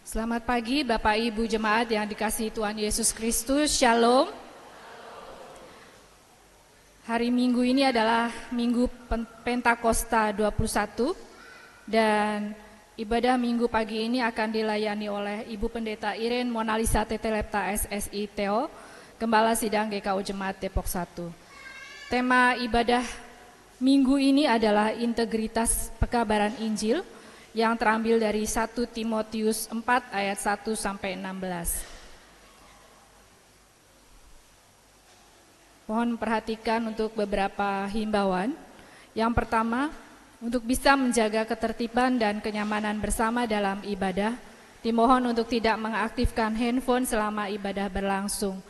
Selamat pagi Bapak Ibu Jemaat yang dikasihi Tuhan Yesus Kristus, Shalom. Hari Minggu ini adalah Minggu Pentakosta 21 dan ibadah Minggu pagi ini akan dilayani oleh Ibu Pendeta Irene Monalisa Tetelepta SSI Theo, Gembala Sidang GKU Jemaat Depok 1. Tema ibadah Minggu ini adalah integritas pekabaran Injil yang terambil dari 1 Timotius 4 ayat 1 sampai 16. Mohon perhatikan untuk beberapa himbauan. Yang pertama, untuk bisa menjaga ketertiban dan kenyamanan bersama dalam ibadah, dimohon untuk tidak mengaktifkan handphone selama ibadah berlangsung.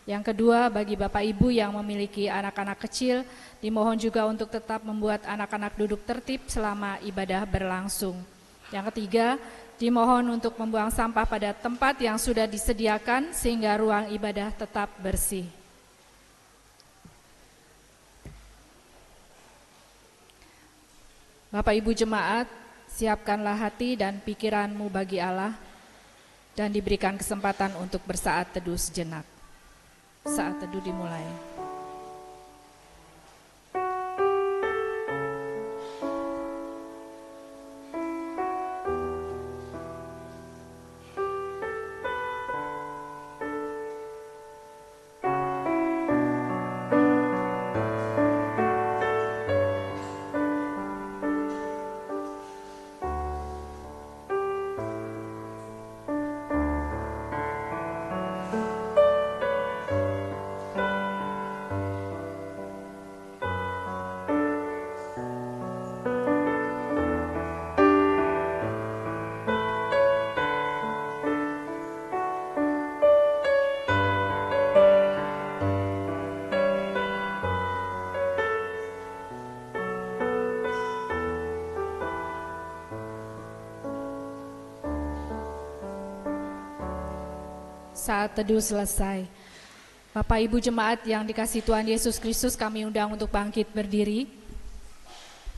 Yang kedua, bagi Bapak Ibu yang memiliki anak-anak kecil, dimohon juga untuk tetap membuat anak-anak duduk tertib selama ibadah berlangsung. Yang ketiga, dimohon untuk membuang sampah pada tempat yang sudah disediakan sehingga ruang ibadah tetap bersih. Bapak Ibu Jemaat, siapkanlah hati dan pikiranmu bagi Allah dan diberikan kesempatan untuk bersaat teduh sejenak. Saat teduh dimulai. Saat teduh selesai. Bapak Ibu Jemaat yang dikasihi Tuhan Yesus Kristus, kami undang untuk bangkit berdiri.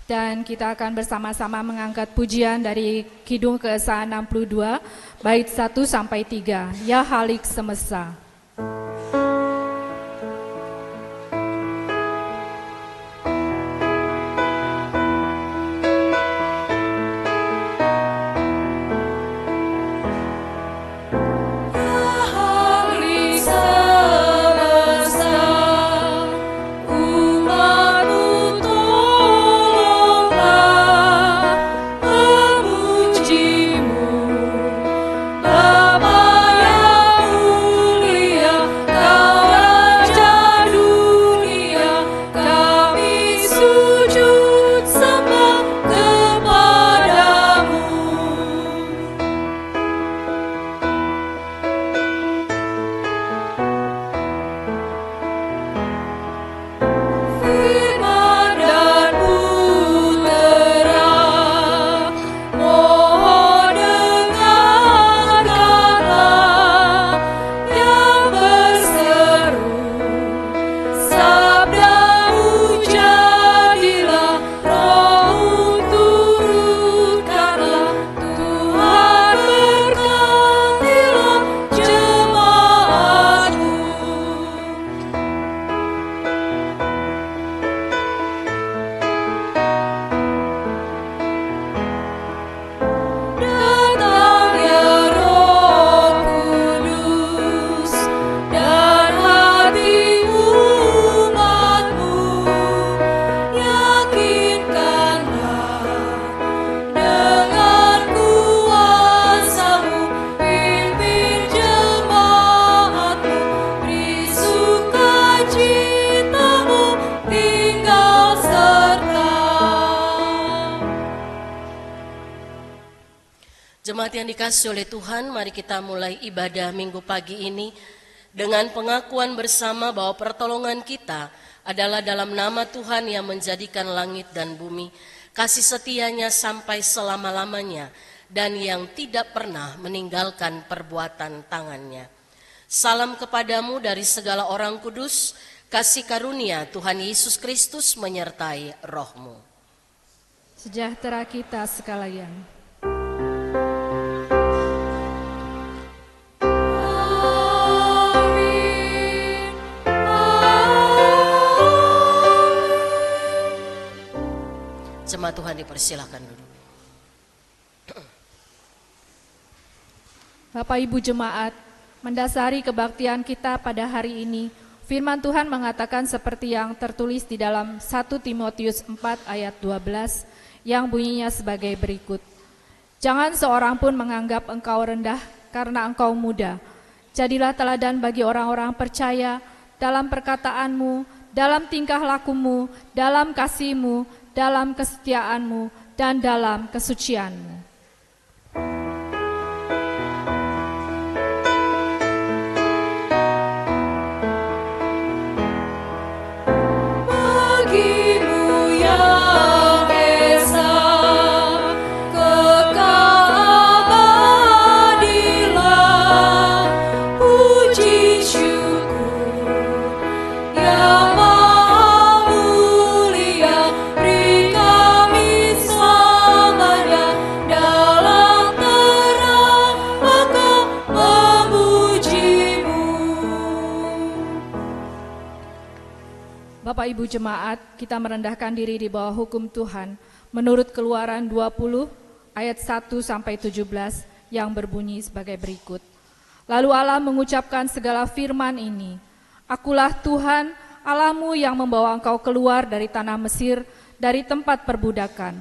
Dan kita akan bersama-sama mengangkat pujian dari Kidung Keesaan 62, bait 1 sampai 3. Ya Halik Semesta. Jemaat yang dikasihi oleh Tuhan, mari kita mulai ibadah minggu pagi ini dengan pengakuan bersama bahwa pertolongan kita adalah dalam nama Tuhan yang menjadikan langit dan bumi, kasih setianya sampai selama-lamanya, dan yang tidak pernah meninggalkan perbuatan tangannya. Salam kepadamu dari segala orang kudus, kasih karunia Tuhan Yesus Kristus menyertai rohmu. Sejahtera kita sekalian. Tuhan dipersilakan duduk. Bapak Ibu Jemaat, mendasari kebaktian kita pada hari ini, firman Tuhan mengatakan seperti yang tertulis di dalam 1 Timotius 4 ayat 12 yang bunyinya sebagai berikut. Jangan seorang pun menganggap engkau rendah karena engkau muda. Jadilah teladan bagi orang-orang percaya dalam perkataanmu, dalam tingkah lakumu, dalam kasihmu, dalam kesetiaanmu, dan dalam kesucianmu. Bapak Ibu Jemaat, kita merendahkan diri di bawah hukum Tuhan menurut Keluaran 20 ayat 1 sampai 17 yang berbunyi sebagai berikut. Lalu Allah mengucapkan segala firman ini, Akulah Tuhan Allahmu yang membawa engkau keluar dari tanah Mesir, dari tempat perbudakan.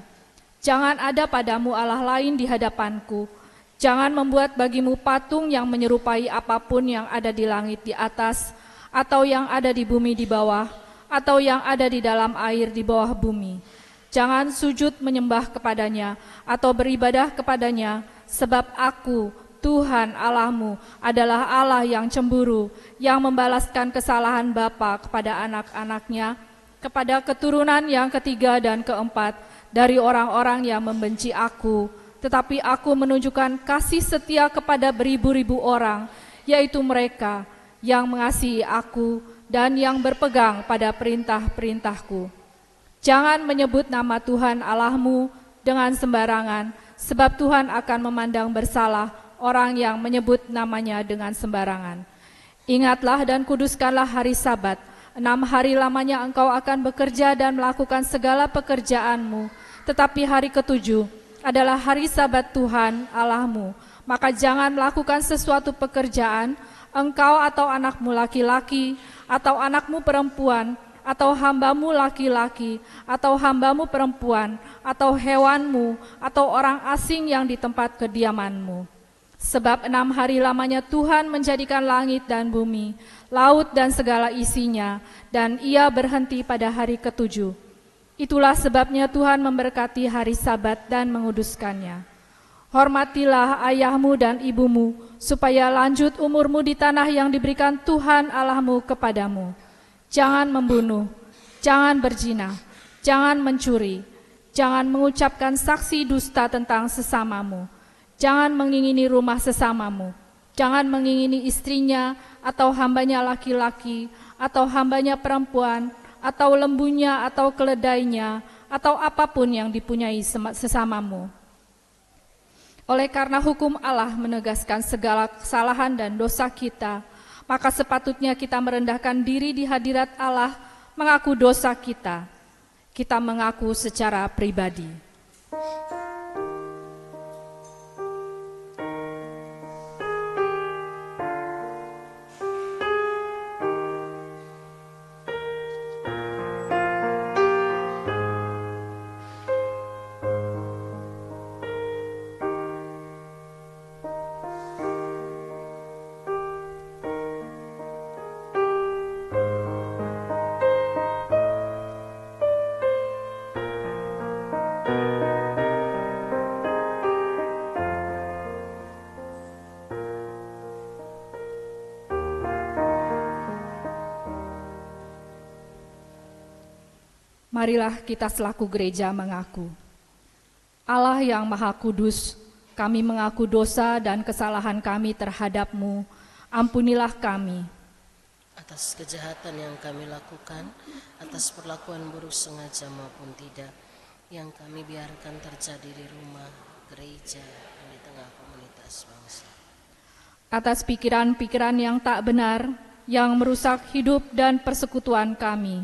Jangan ada padamu Allah lain di hadapanku. Jangan membuat bagimu patung yang menyerupai apapun yang ada di langit di atas, atau yang ada di bumi di bawah, atau yang ada di dalam air di bawah bumi. Jangan sujud menyembah kepadanya atau beribadah kepadanya, sebab Aku, Tuhan Allahmu, adalah Allah yang cemburu, yang membalaskan kesalahan bapa kepada anak-anaknya, kepada keturunan yang ketiga dan keempat dari orang-orang yang membenci Aku. Tetapi Aku menunjukkan kasih setia kepada beribu-ribu orang, yaitu mereka yang mengasihi Aku dan yang berpegang pada perintah-perintahku. Jangan menyebut nama Tuhan Allahmu dengan sembarangan, sebab Tuhan akan memandang bersalah orang yang menyebut namanya dengan sembarangan. Ingatlah dan kuduskanlah hari Sabat. 6 hari lamanya engkau akan bekerja dan melakukan segala pekerjaanmu, tetapi hari ke-7 adalah hari Sabat Tuhan Allahmu. Maka jangan melakukan sesuatu pekerjaan, engkau atau anakmu laki-laki, atau anakmu perempuan, atau hambamu laki-laki, atau hambamu perempuan, atau hewanmu, atau orang asing yang di tempat kediamanmu. Sebab 6 hari lamanya Tuhan menjadikan langit dan bumi, laut dan segala isinya, dan Ia berhenti pada hari ke-7. Itulah sebabnya Tuhan memberkati hari Sabat dan menguduskannya. Hormatilah ayahmu dan ibumu, supaya lanjut umurmu di tanah yang diberikan Tuhan Allahmu kepadamu. Jangan membunuh, jangan berzina, jangan mencuri, jangan mengucapkan saksi dusta tentang sesamamu, jangan mengingini rumah sesamamu, jangan mengingini istrinya atau hambanya laki-laki, atau hambanya perempuan, atau lembunya atau keledainya, atau apapun yang dipunyai sesamamu. Oleh karena hukum Allah menegaskan segala kesalahan dan dosa kita, maka sepatutnya kita merendahkan diri di hadirat Allah, mengaku dosa kita. Kita mengaku secara pribadi. Marilah kita selaku gereja mengaku, Allah yang Maha Kudus, kami mengaku dosa dan kesalahan kami terhadap-Mu, ampunilah kami. Atas kejahatan yang kami lakukan, atas perlakuan buruk sengaja maupun tidak, yang kami biarkan terjadi di rumah, gereja, dan di tengah komunitas bangsa. Atas pikiran-pikiran yang tak benar, yang merusak hidup dan persekutuan kami.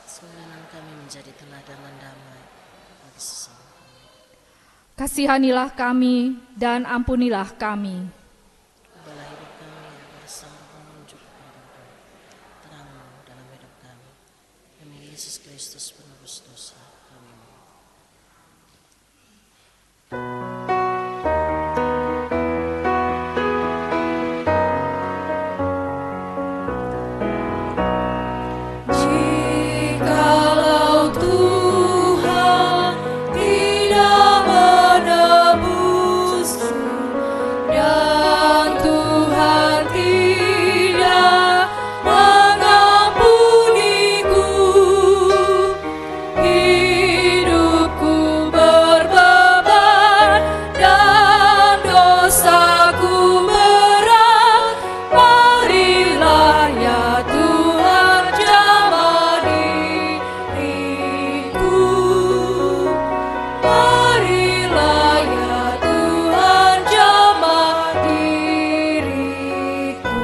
Semoga kami menjadi teladan dan damai, Kasihanilah kami dan ampunilah kami. Ubahlah hidup kami agar bersama menunjuk kepada terang dalam hidup kami. Demi Yesus Kristus penebus dosa. Amin. Jikalau Tuhan tidak menebusku dan Tuhan tidak mengampuniku, hidupku berbeban dan dosaku berat. Marilah ya Tuhan jamah diriku, marilah ya Tuhan jamah diriku.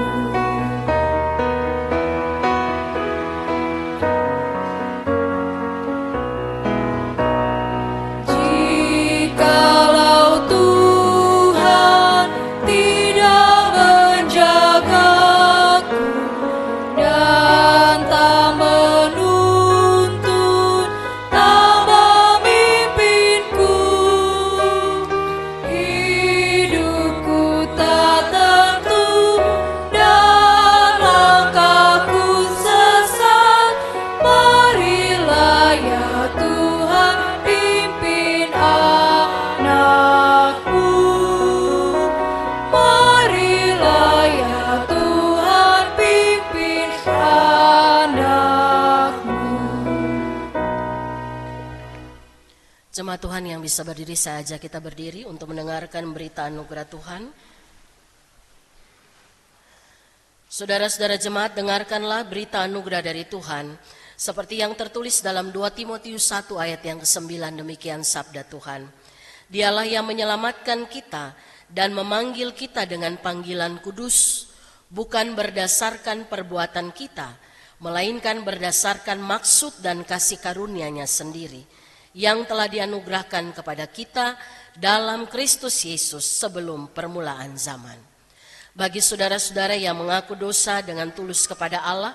Jikalau Tuhan tidak menjagaku dan tak menuntun, tak memimpinku, hidupku tak tentu dan langkahku sesat. Marilah ya Tuhan pimpin anakmu, marilah ya Tuhan pimpin anakmu. Jemaat Tuhan yang bisa berdiri, saya ajak kita berdiri untuk mendengarkan berita anugerah Tuhan. Saudara-saudara jemaat, dengarkanlah berita anugerah dari Tuhan seperti yang tertulis dalam 2 Timotius 1 ayat yang ke-9. Demikian sabda Tuhan. Dialah yang menyelamatkan kita dan memanggil kita dengan panggilan kudus, bukan berdasarkan perbuatan kita, melainkan berdasarkan maksud dan kasih karunia-Nya sendiri, yang telah dianugerahkan kepada kita dalam Kristus Yesus sebelum permulaan zaman. Bagi saudara-saudara yang mengaku dosa dengan tulus kepada Allah,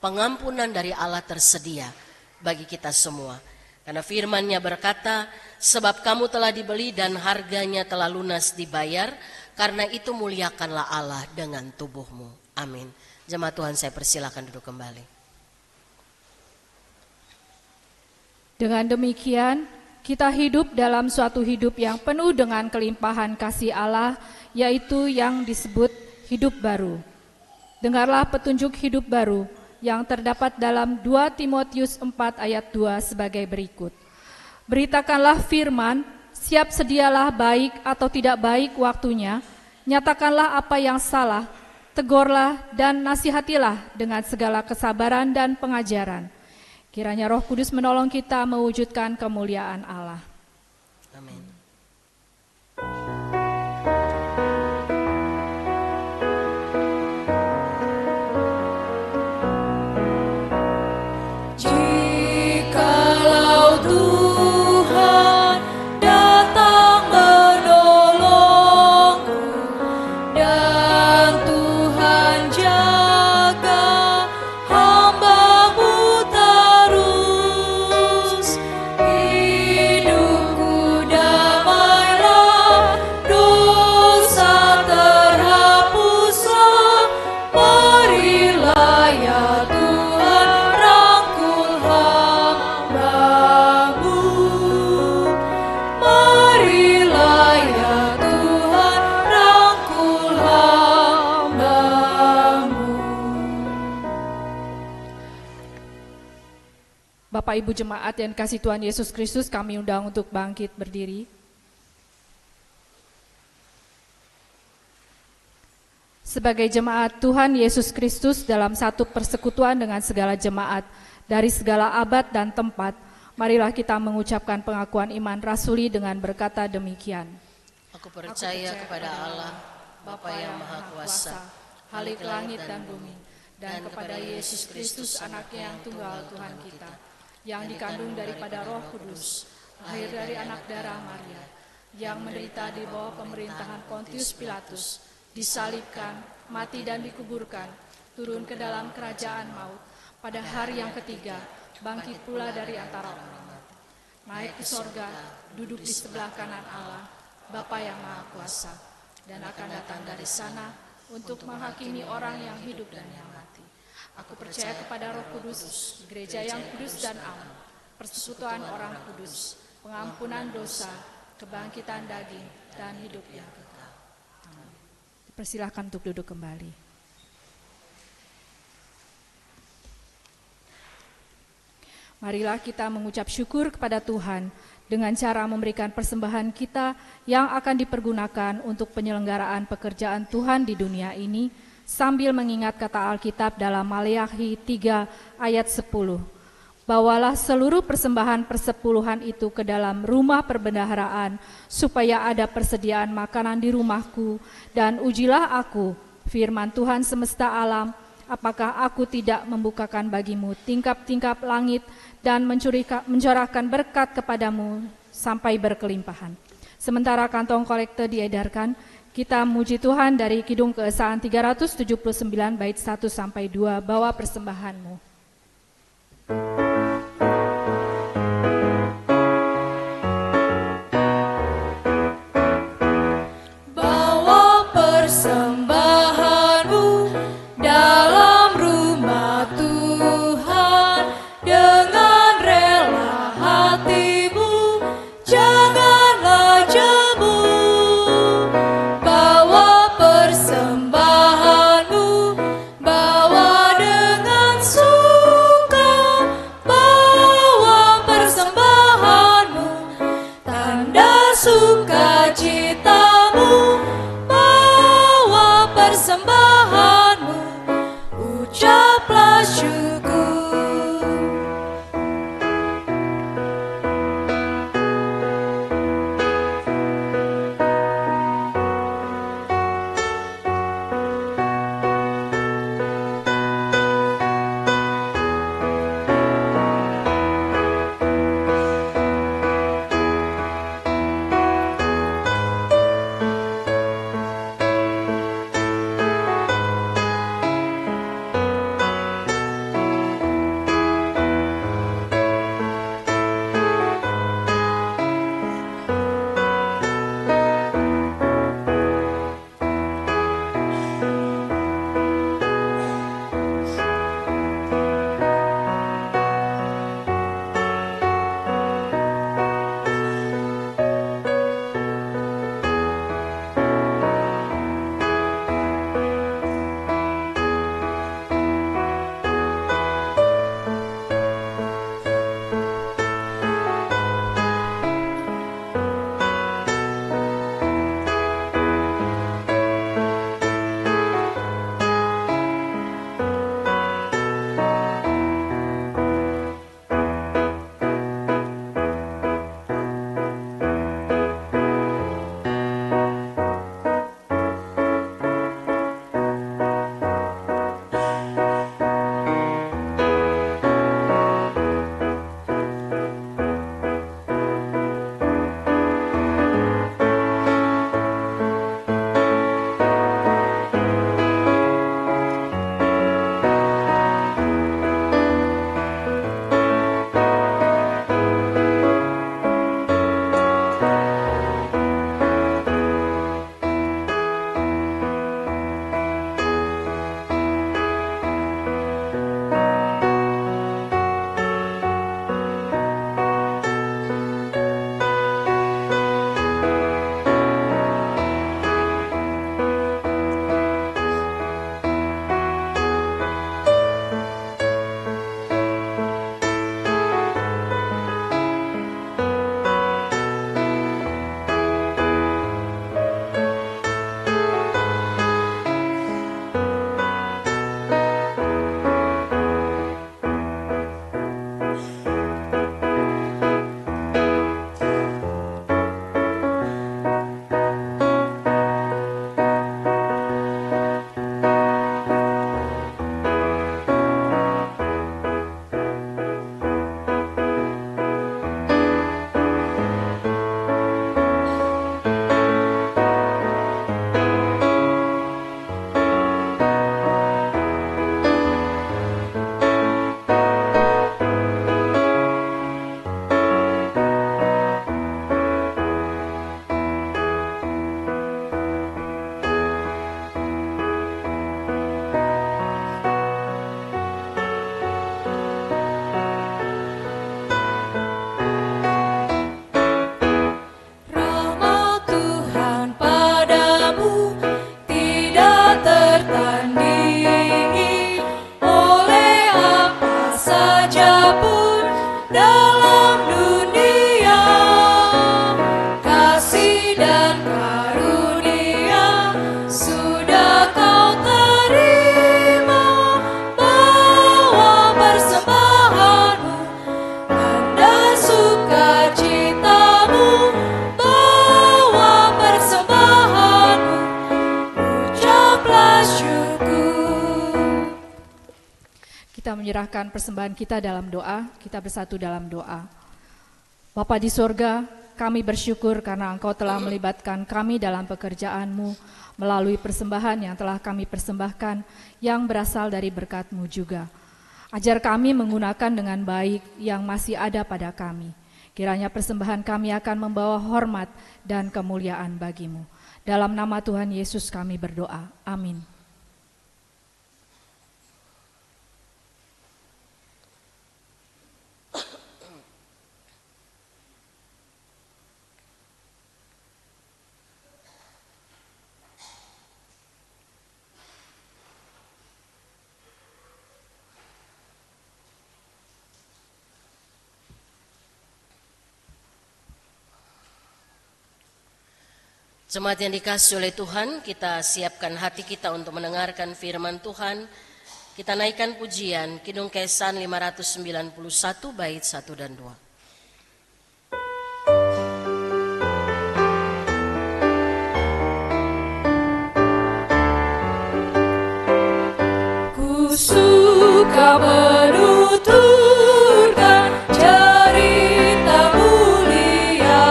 pengampunan dari Allah tersedia bagi kita semua. Karena firman-Nya berkata, sebab kamu telah dibeli dan harganya telah lunas dibayar, karena itu muliakanlah Allah dengan tubuhmu. Amin. Jemaat Tuhan, saya persilakan duduk kembali. Dengan demikian, kita hidup dalam suatu hidup yang penuh dengan kelimpahan kasih Allah, yaitu yang disebut hidup baru. Dengarlah petunjuk hidup baru yang terdapat dalam 2 Timotius 4 ayat 2 sebagai berikut. Beritakanlah firman, siap sedialah baik atau tidak baik waktunya, nyatakanlah apa yang salah, tegurlah dan nasihatilah dengan segala kesabaran dan pengajaran. Kiranya Roh Kudus menolong kita mewujudkan kemuliaan Allah. Amin. Jikalau Tuhan datang menolongku dan Tuhan jaga hamba-Mu terus, hidupku damailah, dosa terhapuslah. Marilah ya Tuhan rangkul hamba-Mu, marilah ya Tuhan rangkul hamba-Mu. Bapak Ibu Jemaat yang kasih Tuhan Yesus Kristus, kami undang untuk bangkit berdiri. Sebagai jemaat Tuhan Yesus Kristus dalam satu persekutuan dengan segala jemaat dari segala abad dan tempat, marilah kita mengucapkan pengakuan iman rasuli dengan berkata demikian. Aku percaya kepada Allah, Bapa yang Maha Kuasa, Halik langit dan bumi, dan kepada Yesus Kristus anaknya yang tunggal Tuhan kita, yang dikandung daripada Roh Kudus, lahir dari anak darah Maria, yang menderita di bawah pemerintahan Pontius Pilatus, disalibkan, mati dan dikuburkan, turun ke dalam kerajaan maut, pada hari yang ketiga, bangkit pula dari antara orang mati, naik ke sorga, duduk di sebelah kanan Allah, Bapa yang Maha Kuasa, dan akan datang dari sana untuk menghakimi orang yang hidup dan yang mati. Aku percaya kepada Roh Kudus, gereja yang kudus dan am, persekutuan orang kudus, pengampunan dosa, kebangkitan daging, dan hidup yang kekal. Amin. Dipersilahkan untuk duduk kembali. Marilah kita mengucap syukur kepada Tuhan dengan cara memberikan persembahan kita yang akan dipergunakan untuk penyelenggaraan pekerjaan Tuhan di dunia ini, sambil mengingat kata Alkitab dalam Maleakhi 3 ayat 10. Bawalah seluruh persembahan persepuluhan itu ke dalam rumah perbendaharaan, supaya ada persediaan makanan di rumahku, dan ujilah aku, firman Tuhan semesta alam, apakah aku tidak membukakan bagimu tingkap-tingkap langit dan mencurahkan berkat kepadamu sampai berkelimpahan. Sementara kantong kolekte diedarkan, kita muji Tuhan dari Kidung Keesaan 379 bait 1 sampai 2, bawa persembahanmu. Bawa persembahanmu dalam rumah Tuhan dengan rela hatimu, janganlah jemu. Bawa persembahanmu, bawa dengan suka. Bawa persembahanmu, tanda sukacitamu. Bawa persembahanmu, ucaplah syukur. kita menyerahkan persembahan kita dalam doa, kita bersatu dalam doa. Bapa di sorga, kami bersyukur karena Engkau telah melibatkan kami dalam pekerjaan-Mu melalui persembahan yang telah kami persembahkan yang berasal dari berkat-Mu juga. Ajar kami menggunakan dengan baik yang masih ada pada kami. Kiranya persembahan kami akan membawa hormat dan kemuliaan bagi-Mu. Dalam nama Tuhan Yesus kami berdoa. Amin. Jemaat yang dikasihi oleh Tuhan, kita siapkan hati kita untuk mendengarkan firman Tuhan. Kita naikkan pujian Kidung Kesan 591 bait 1 dan 2. Ku suka menuturkan cerita mulia,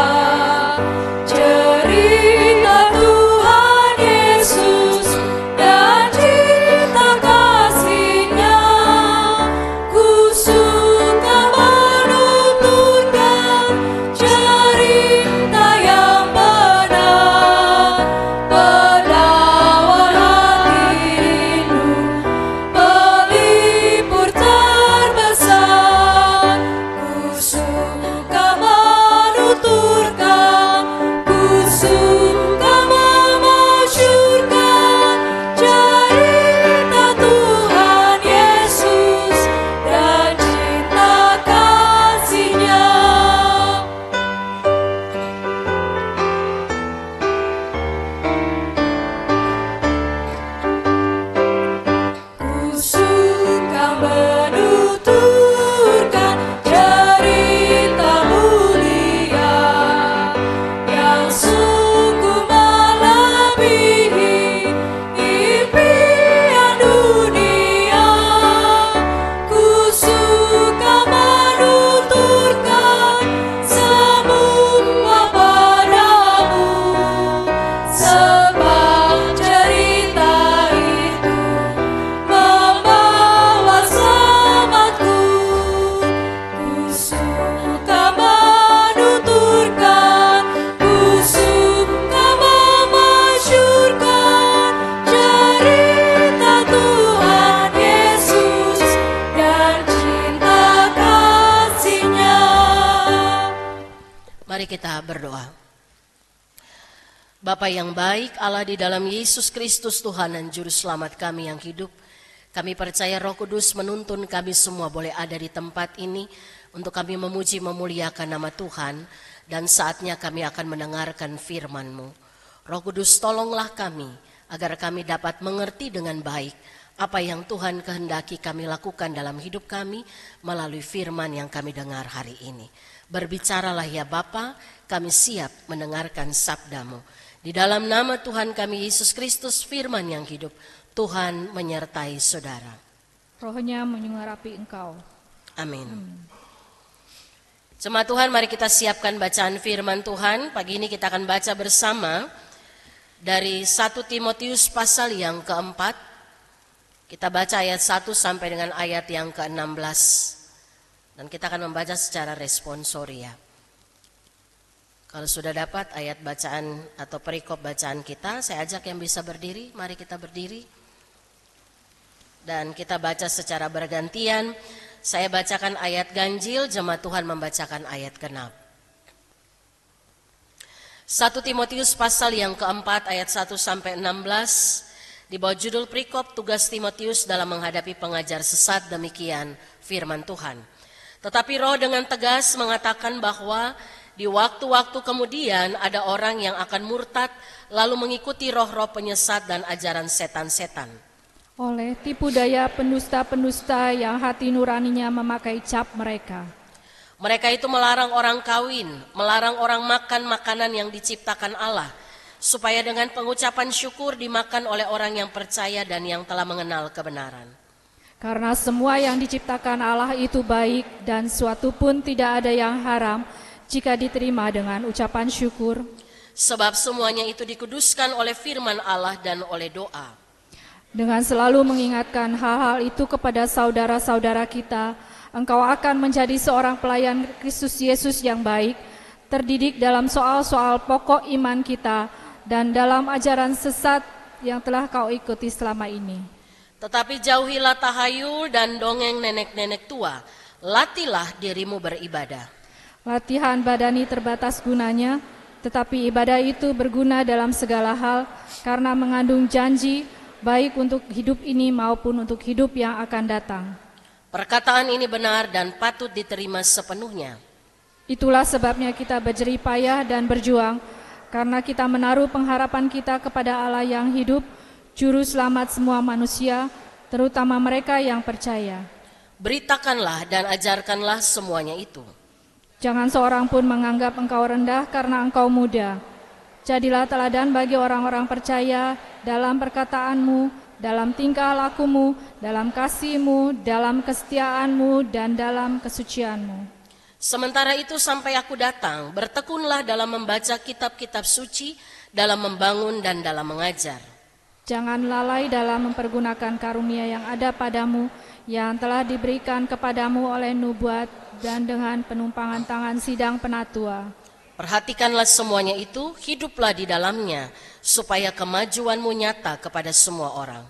cerita Tuhan Yesus dan cinta kasih-Nya. Ku suka menuturkan cerita yang benar, penawar hati rindu, pelipur terbesar. Ku suka menuturkan, ku suka memasyurkan cerita Tuhan Yesus dan cinta kasih-Nya. Ku suka menuturkan cerita mulia yang sungguh melebihi impian dunia. Ku suka menuturkan semua padamu, sebab cerita itu membawa selamatku. Ku suka menuturkan, ku suka memasyurkan cerita Tuhan Yesus dan cinta kasih-Nya. Mari kita berdoa. Bapa yang baik, Allah di dalam Yesus Kristus Tuhan dan Juru Selamat kami yang hidup, kami percaya Roh Kudus menuntun kami semua boleh ada di tempat ini untuk kami memuji memuliakan nama Tuhan, dan saatnya kami akan mendengarkan firman-Mu. Roh Kudus, tolonglah kami agar kami dapat mengerti dengan baik apa yang Tuhan kehendaki kami lakukan dalam hidup kami melalui firman yang kami dengar hari ini. Berbicaralah ya Bapa, kami siap mendengarkan sabda-Mu. Di dalam nama Tuhan kami Yesus Kristus, firman yang hidup, Tuhan menyertai saudara. Rohnya menyengarapi engkau. Amin. Jemaat Tuhan, mari kita siapkan bacaan firman Tuhan. Pagi ini kita akan baca bersama dari 1 Timotius pasal yang keempat. Kita baca ayat 1 sampai dengan ayat yang ke-16. Dan kita akan membaca secara responsoria. Kalau sudah dapat ayat bacaan atau perikop bacaan kita, saya ajak yang bisa berdiri, mari kita berdiri. Dan kita baca secara bergantian. Saya bacakan ayat ganjil, jemaat Tuhan membacakan ayat genap. 1 Timotius pasal yang keempat ayat 1 sampai 16 di bawah judul perikop tugas Timotius dalam menghadapi pengajar sesat, demikian firman Tuhan. Tetapi Roh dengan tegas mengatakan bahwa di waktu-waktu kemudian ada orang yang akan murtad lalu mengikuti roh-roh penyesat dan ajaran setan-setan. Oleh tipu daya pendusta-pendusta yang hati nuraninya memakai cap mereka. Mereka itu melarang orang kawin, melarang orang makan makanan yang diciptakan Allah, supaya dengan pengucapan syukur dimakan oleh orang yang percaya dan yang telah mengenal kebenaran. Karena semua yang diciptakan Allah itu baik dan suatu pun tidak ada yang haram jika diterima dengan ucapan syukur. Sebab semuanya itu dikuduskan oleh firman Allah dan oleh doa. Dengan selalu mengingatkan hal-hal itu kepada saudara-saudara kita, engkau akan menjadi seorang pelayan Kristus Yesus yang baik, terdidik dalam soal-soal pokok iman kita dan dalam ajaran sesat yang telah kau ikuti selama ini. Tetapi jauhilah tahayul dan dongeng nenek-nenek tua. Latihlah dirimu beribadah. Latihan badani terbatas gunanya, tetapi ibadah itu berguna dalam segala hal karena mengandung janji baik untuk hidup ini maupun untuk hidup yang akan datang. Perkataan ini benar dan patut diterima sepenuhnya. Itulah sebabnya kita berjerih payah dan berjuang, karena kita menaruh pengharapan kita kepada Allah yang hidup, Juru Selamat semua manusia, terutama mereka yang percaya. Beritakanlah dan ajarkanlah semuanya itu. Jangan seorang pun menganggap engkau rendah karena engkau muda. Jadilah teladan bagi orang-orang percaya dalam perkataanmu, dalam tingkah lakumu, dalam kasihmu, dalam kesetiaanmu, dan dalam kesucianmu. Sementara itu sampai aku datang, bertekunlah dalam membaca kitab-kitab suci, dalam membangun dan dalam mengajar. Jangan lalai dalam mempergunakan karunia yang ada padamu, yang telah diberikan kepadamu oleh nubuat dan dengan penumpangan tangan sidang penatua. Perhatikanlah semuanya itu, hiduplah di dalamnya, supaya kemajuanmu nyata kepada semua orang.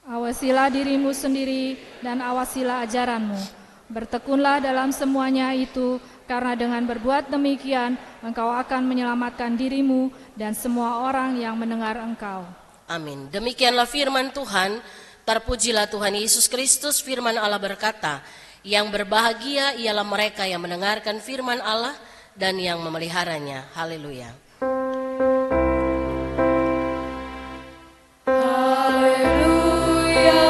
Awasilah dirimu sendiri dan awasilah ajaranmu. Bertekunlah dalam semuanya itu, karena dengan berbuat demikian, engkau akan menyelamatkan dirimu dan semua orang yang mendengar engkau. Amin. Demikianlah firman Tuhan. Terpujilah Tuhan Yesus Kristus. Firman Allah berkata, yang berbahagia ialah mereka yang mendengarkan firman Allah dan yang memeliharanya. Haleluya. Haleluya,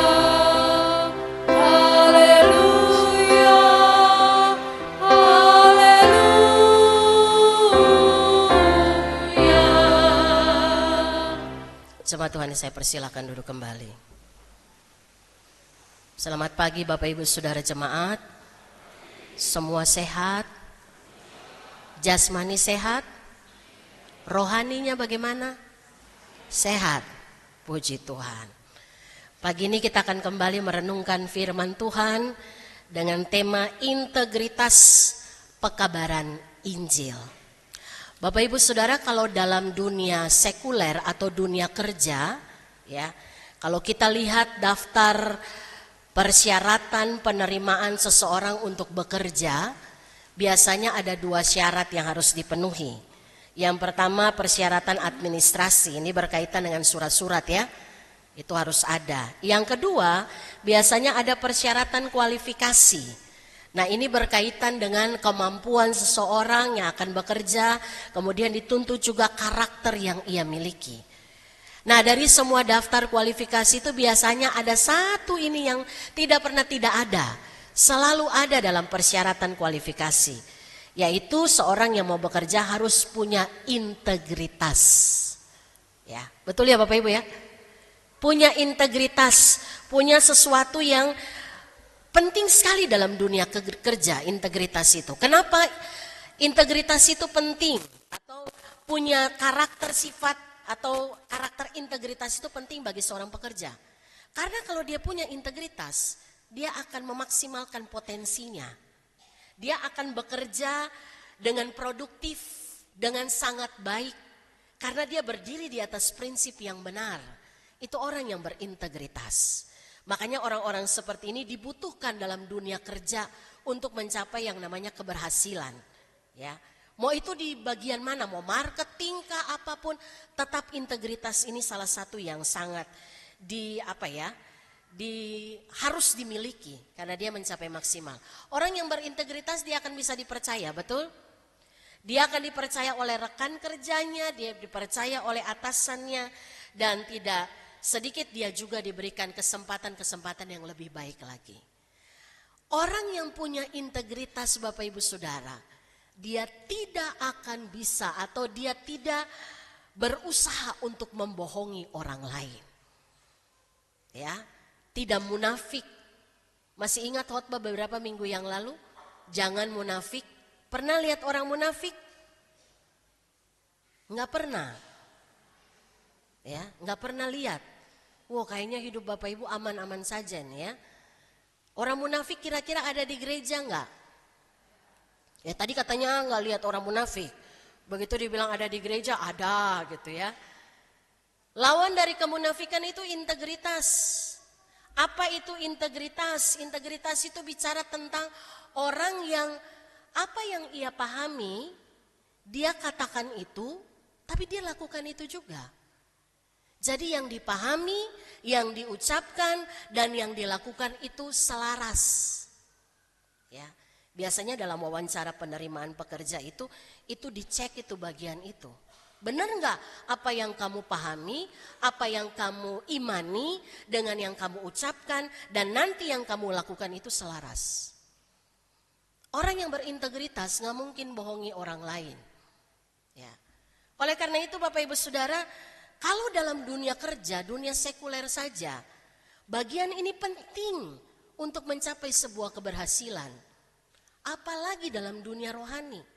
haleluya, haleluya. Jemaat Tuhan, saya persilakan duduk kembali. Selamat pagi Bapak Ibu Saudara jemaat. Semua sehat? Jasmani sehat? Rohaninya bagaimana? Sehat. Puji Tuhan. Pagi ini kita akan kembali merenungkan firman Tuhan dengan tema integritas pekabaran Injil. Bapak Ibu Saudara, kalau dalam dunia sekuler atau dunia kerja, ya, kalau kita lihat daftar persyaratan penerimaan seseorang untuk bekerja, biasanya ada 2 syarat yang harus dipenuhi. Yang pertama persyaratan administrasi, ini berkaitan dengan surat-surat ya, itu harus ada. Yang kedua biasanya ada persyaratan kualifikasi. Nah ini berkaitan dengan kemampuan seseorang yang akan bekerja, kemudian dituntut juga karakter yang ia miliki. Nah dari semua daftar kualifikasi itu biasanya ada satu ini yang tidak pernah tidak ada. Selalu ada dalam persyaratan kualifikasi. Yaitu seorang yang mau bekerja harus punya integritas. Ya, betul ya Bapak Ibu ya? Punya integritas, punya sesuatu yang penting sekali dalam dunia kerja, integritas itu. Kenapa integritas itu penting? Atau punya karakter sifat atau karakter integritas itu penting bagi seorang pekerja. Karena kalau dia punya integritas, dia akan memaksimalkan potensinya. Dia akan bekerja dengan produktif, dengan sangat baik. Karena dia berdiri di atas prinsip yang benar. Itu orang yang berintegritas. Makanya orang-orang seperti ini dibutuhkan dalam dunia kerja untuk mencapai yang namanya keberhasilan. Ya. Mau itu di bagian mana, mau marketing kah apapun, tetap integritas ini salah satu yang sangat harus dimiliki karena dia mencapai maksimal. Orang yang berintegritas dia akan bisa dipercaya, betul? Dia akan dipercaya oleh rekan kerjanya, dia dipercaya oleh atasannya, dan tidak sedikit dia juga diberikan kesempatan-kesempatan yang lebih baik lagi. Orang yang punya integritas Bapak Ibu Saudara, dia tidak akan bisa atau dia tidak berusaha untuk membohongi orang lain. Ya, tidak munafik, Masih ingat khotbah beberapa minggu yang lalu? Jangan munafik. Pernah lihat orang munafik? Enggak pernah. Ya, enggak pernah lihat. Wah, kayaknya hidup Bapak Ibu aman-aman saja nih ya. Orang munafik kira-kira ada di gereja enggak? Ya tadi katanya enggak lihat orang munafik. Begitu dibilang ada di gereja, ada gitu ya. Lawan dari kemunafikan itu integritas. Apa itu integritas? Integritas itu bicara tentang orang yang apa yang ia pahami, dia katakan itu, tapi dia lakukan itu juga. Jadi yang dipahami, yang diucapkan, dan yang dilakukan itu selaras. Ya, biasanya dalam wawancara penerimaan pekerja itu dicek itu bagian itu. Benar enggak apa yang kamu pahami, apa yang kamu imani dengan yang kamu ucapkan dan nanti yang kamu lakukan itu selaras. Orang yang berintegritas enggak mungkin bohongi orang lain. Ya. Oleh karena itu Bapak Ibu Saudara, kalau dalam dunia kerja, dunia sekuler saja, bagian ini penting untuk mencapai sebuah keberhasilan. Apalagi dalam dunia rohani.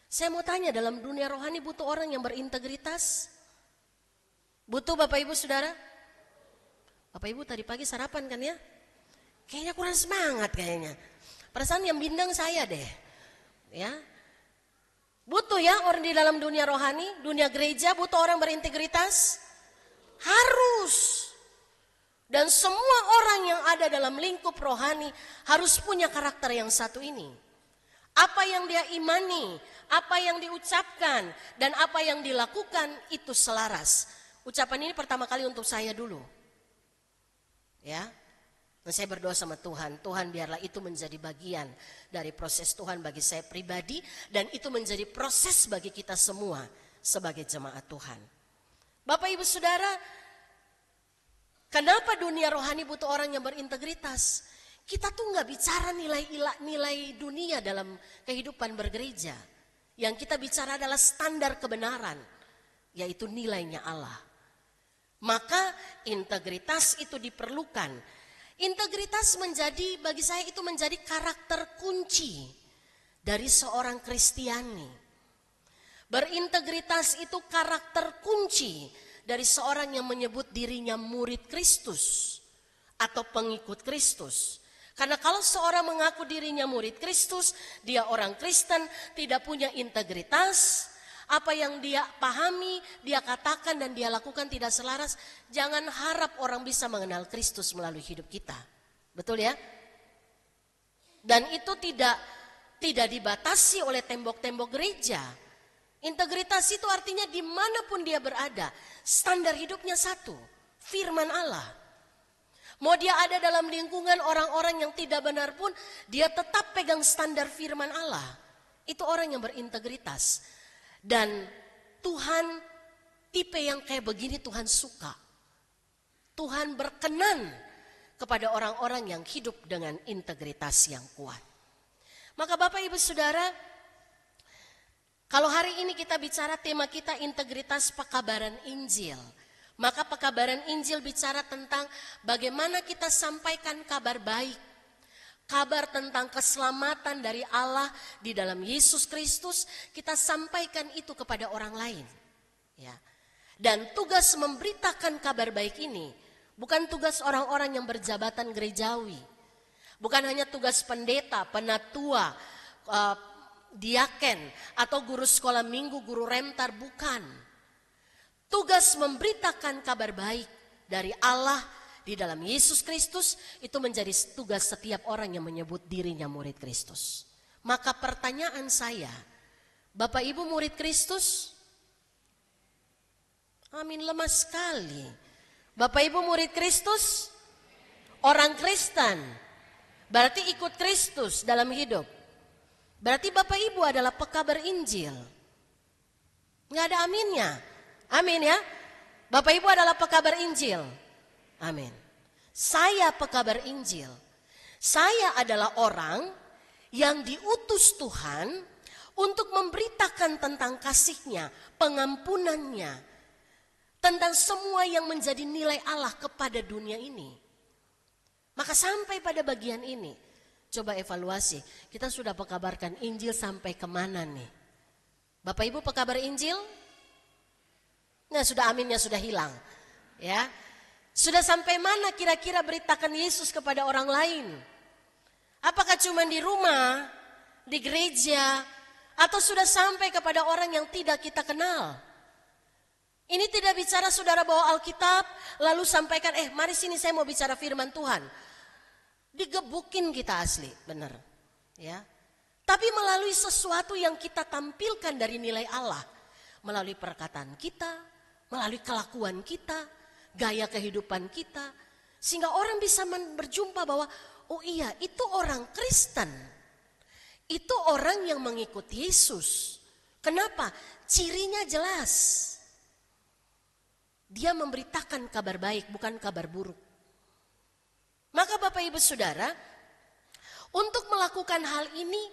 Saya mau tanya, dalam dunia rohani butuh orang yang berintegritas? Butuh Bapak Ibu Saudara? Bapak Ibu tadi pagi sarapan kan ya? Kayaknya kurang semangat kayaknya. Perasaan yang bindang saya deh. Ya. Butuh ya orang di dalam dunia rohani, dunia gereja butuh orang berintegritas? Harus. Dan semua orang yang ada dalam lingkup rohani harus punya karakter yang satu ini. Apa yang dia imani, apa yang diucapkan, dan apa yang dilakukan itu selaras. Ucapan ini pertama kali untuk saya dulu. Ya, dan saya berdoa sama Tuhan, Tuhan biarlah itu menjadi bagian dari proses Tuhan bagi saya pribadi, dan itu menjadi proses bagi kita semua sebagai jemaat Tuhan. Bapak Ibu Saudara, kenapa dunia rohani butuh orang yang berintegritas? Kita tuh nggak bicara nilai dunia dalam kehidupan bergereja. Yang kita bicara adalah standar kebenaran, yaitu nilainya Allah. Maka integritas itu diperlukan. Integritas bagi saya itu menjadi karakter kunci dari seorang Kristiani. Berintegritas itu karakter kunci dari seorang yang menyebut dirinya murid Kristus atau pengikut Kristus. Karena kalau seorang mengaku dirinya murid Kristus, dia orang Kristen, tidak punya integritas, apa yang dia pahami, dia katakan dan dia lakukan tidak selaras, jangan harap orang bisa mengenal Kristus melalui hidup kita. Betul ya? Dan itu tidak dibatasi oleh tembok-tembok gereja. Integritas itu artinya dimanapun dia berada, standar hidupnya satu, firman Allah. Mau dia ada dalam lingkungan orang-orang yang tidak benar pun, dia tetap pegang standar firman Allah. Itu orang yang berintegritas. Dan Tuhan, tipe yang kayak begini Tuhan suka. Tuhan berkenan kepada orang-orang yang hidup dengan integritas yang kuat. Maka Bapak Ibu Saudara, kalau hari ini kita bicara tema kita integritas pekabaran Injil. Maka pekabaran Injil bicara tentang bagaimana kita sampaikan kabar baik. Kabar tentang keselamatan dari Allah di dalam Yesus Kristus, kita sampaikan itu kepada orang lain. Ya. Dan tugas memberitakan kabar baik ini bukan tugas orang-orang yang berjabatan gerejawi. Bukan hanya tugas pendeta, penatua, diaken, atau guru sekolah minggu, guru remtar, bukan. Tugas memberitakan kabar baik dari Allah di dalam Yesus Kristus itu menjadi tugas setiap orang yang menyebut dirinya murid Kristus. Maka pertanyaan saya, Bapak Ibu murid Kristus? Amin, lemah sekali. Bapak Ibu murid Kristus? Orang Kristen, berarti ikut Kristus dalam hidup. Berarti Bapak Ibu adalah pekabar Injil. Nggak ada aminnya. Amin ya. Bapak Ibu adalah pekabar Injil. Amin. Saya pekabar Injil. Saya adalah orang yang diutus Tuhan untuk memberitakan tentang kasih-Nya, pengampunannya, tentang semua yang menjadi nilai Allah kepada dunia ini. Maka sampai pada bagian ini, coba evaluasi, kita sudah pekabarkan Injil sampai kemana nih? Bapak Ibu pekabar Injil? Nah, sudah aminnya sudah hilang. Ya, sudah sampai mana kira-kira beritakan Yesus kepada orang lain? Apakah cuma di rumah, di gereja, atau sudah sampai kepada orang yang tidak kita kenal? Ini tidak bicara saudara bawa Alkitab, lalu sampaikan, mari sini saya mau bicara firman Tuhan. Digebukin kita asli, benar. Ya. Tapi melalui sesuatu yang kita tampilkan dari nilai Allah. Melalui perkataan kita, melalui kelakuan kita, gaya kehidupan kita. Sehingga orang bisa berjumpa bahwa, oh iya itu orang Kristen. Itu orang yang mengikuti Yesus. Kenapa? Cirinya jelas. Dia memberitakan kabar baik, bukan kabar buruk. Maka Bapak Ibu Saudara, untuk melakukan hal ini,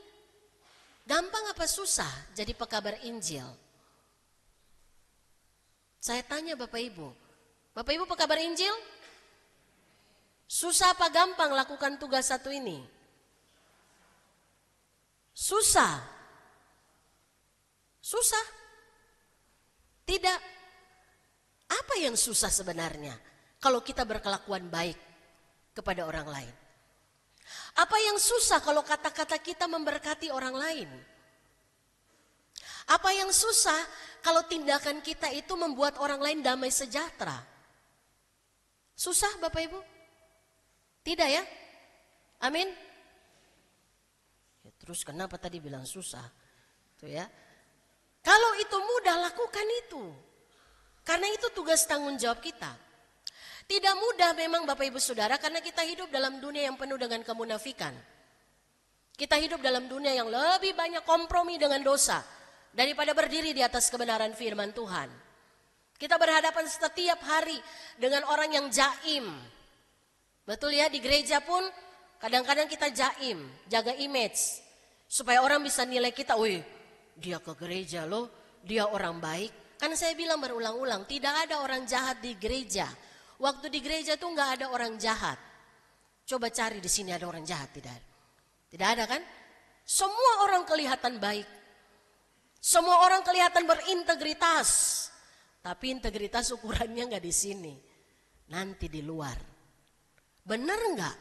gampang apa susah jadi pekabar Injil? Saya tanya Bapak Ibu pekabar Injil? Susah apa gampang lakukan tugas satu ini? Susah. Susah. Tidak. Apa yang susah sebenarnya kalau kita berkelakuan baik kepada orang lain? Apa yang susah kalau kata-kata kita memberkati orang lain? Apa yang susah kalau tindakan kita itu membuat orang lain damai sejahtera? Susah Bapak Ibu? Tidak ya? Amin? Ya, terus kenapa tadi bilang susah? Tuh ya. Kalau itu mudah, lakukan itu. Karena itu tugas tanggung jawab kita. Tidak mudah memang Bapak Ibu Saudara, karena kita hidup dalam dunia yang penuh dengan kemunafikan. Kita hidup dalam dunia yang lebih banyak kompromi dengan dosa daripada berdiri di atas kebenaran firman Tuhan. Kita berhadapan setiap hari dengan orang yang jaim. Betul ya, di gereja pun kadang-kadang kita jaim, jaga image. Supaya orang bisa nilai kita, wih dia ke gereja loh, dia orang baik. Kan saya bilang berulang-ulang, tidak ada orang jahat di gereja. Waktu di gereja tuh nggak ada orang jahat. Coba cari di sini ada orang jahat, tidak ada. Tidak ada kan? Semua orang kelihatan baik. Semua orang kelihatan berintegritas. Tapi integritas ukurannya nggak di sini. Nanti di luar. Benar nggak?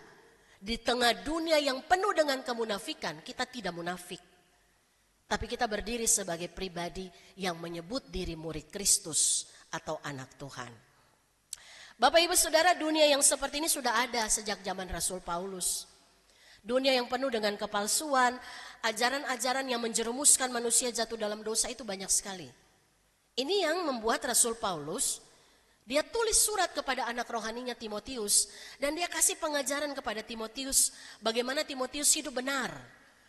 Di tengah dunia yang penuh dengan kemunafikan, kita tidak munafik. Tapi kita berdiri sebagai pribadi yang menyebut diri murid Kristus atau anak Tuhan. Bapak Ibu Saudara, dunia yang seperti ini sudah ada sejak zaman Rasul Paulus. Dunia yang penuh dengan kepalsuan, ajaran-ajaran yang menjerumuskan manusia jatuh dalam dosa itu banyak sekali. Ini yang membuat Rasul Paulus, dia tulis surat kepada anak rohaninya Timotius. Dan dia kasih pengajaran kepada Timotius bagaimana Timotius hidup benar.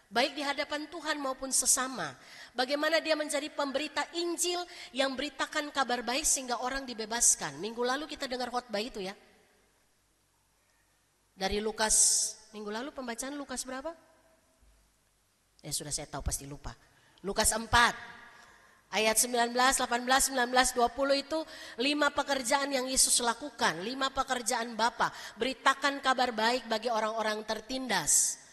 Baik di hadapan Tuhan maupun sesama. Bagaimana dia menjadi pemberita Injil yang beritakan kabar baik sehingga orang dibebaskan. Minggu lalu kita dengar khotbah itu ya. Dari Lukas, minggu lalu pembacaan Lukas berapa? Ya sudah saya tahu pasti lupa. Lukas 4. Ayat 19, 18, 19, 20 itu 5 pekerjaan yang Yesus lakukan. 5 pekerjaan Bapa. Beritakan kabar baik bagi orang-orang tertindas.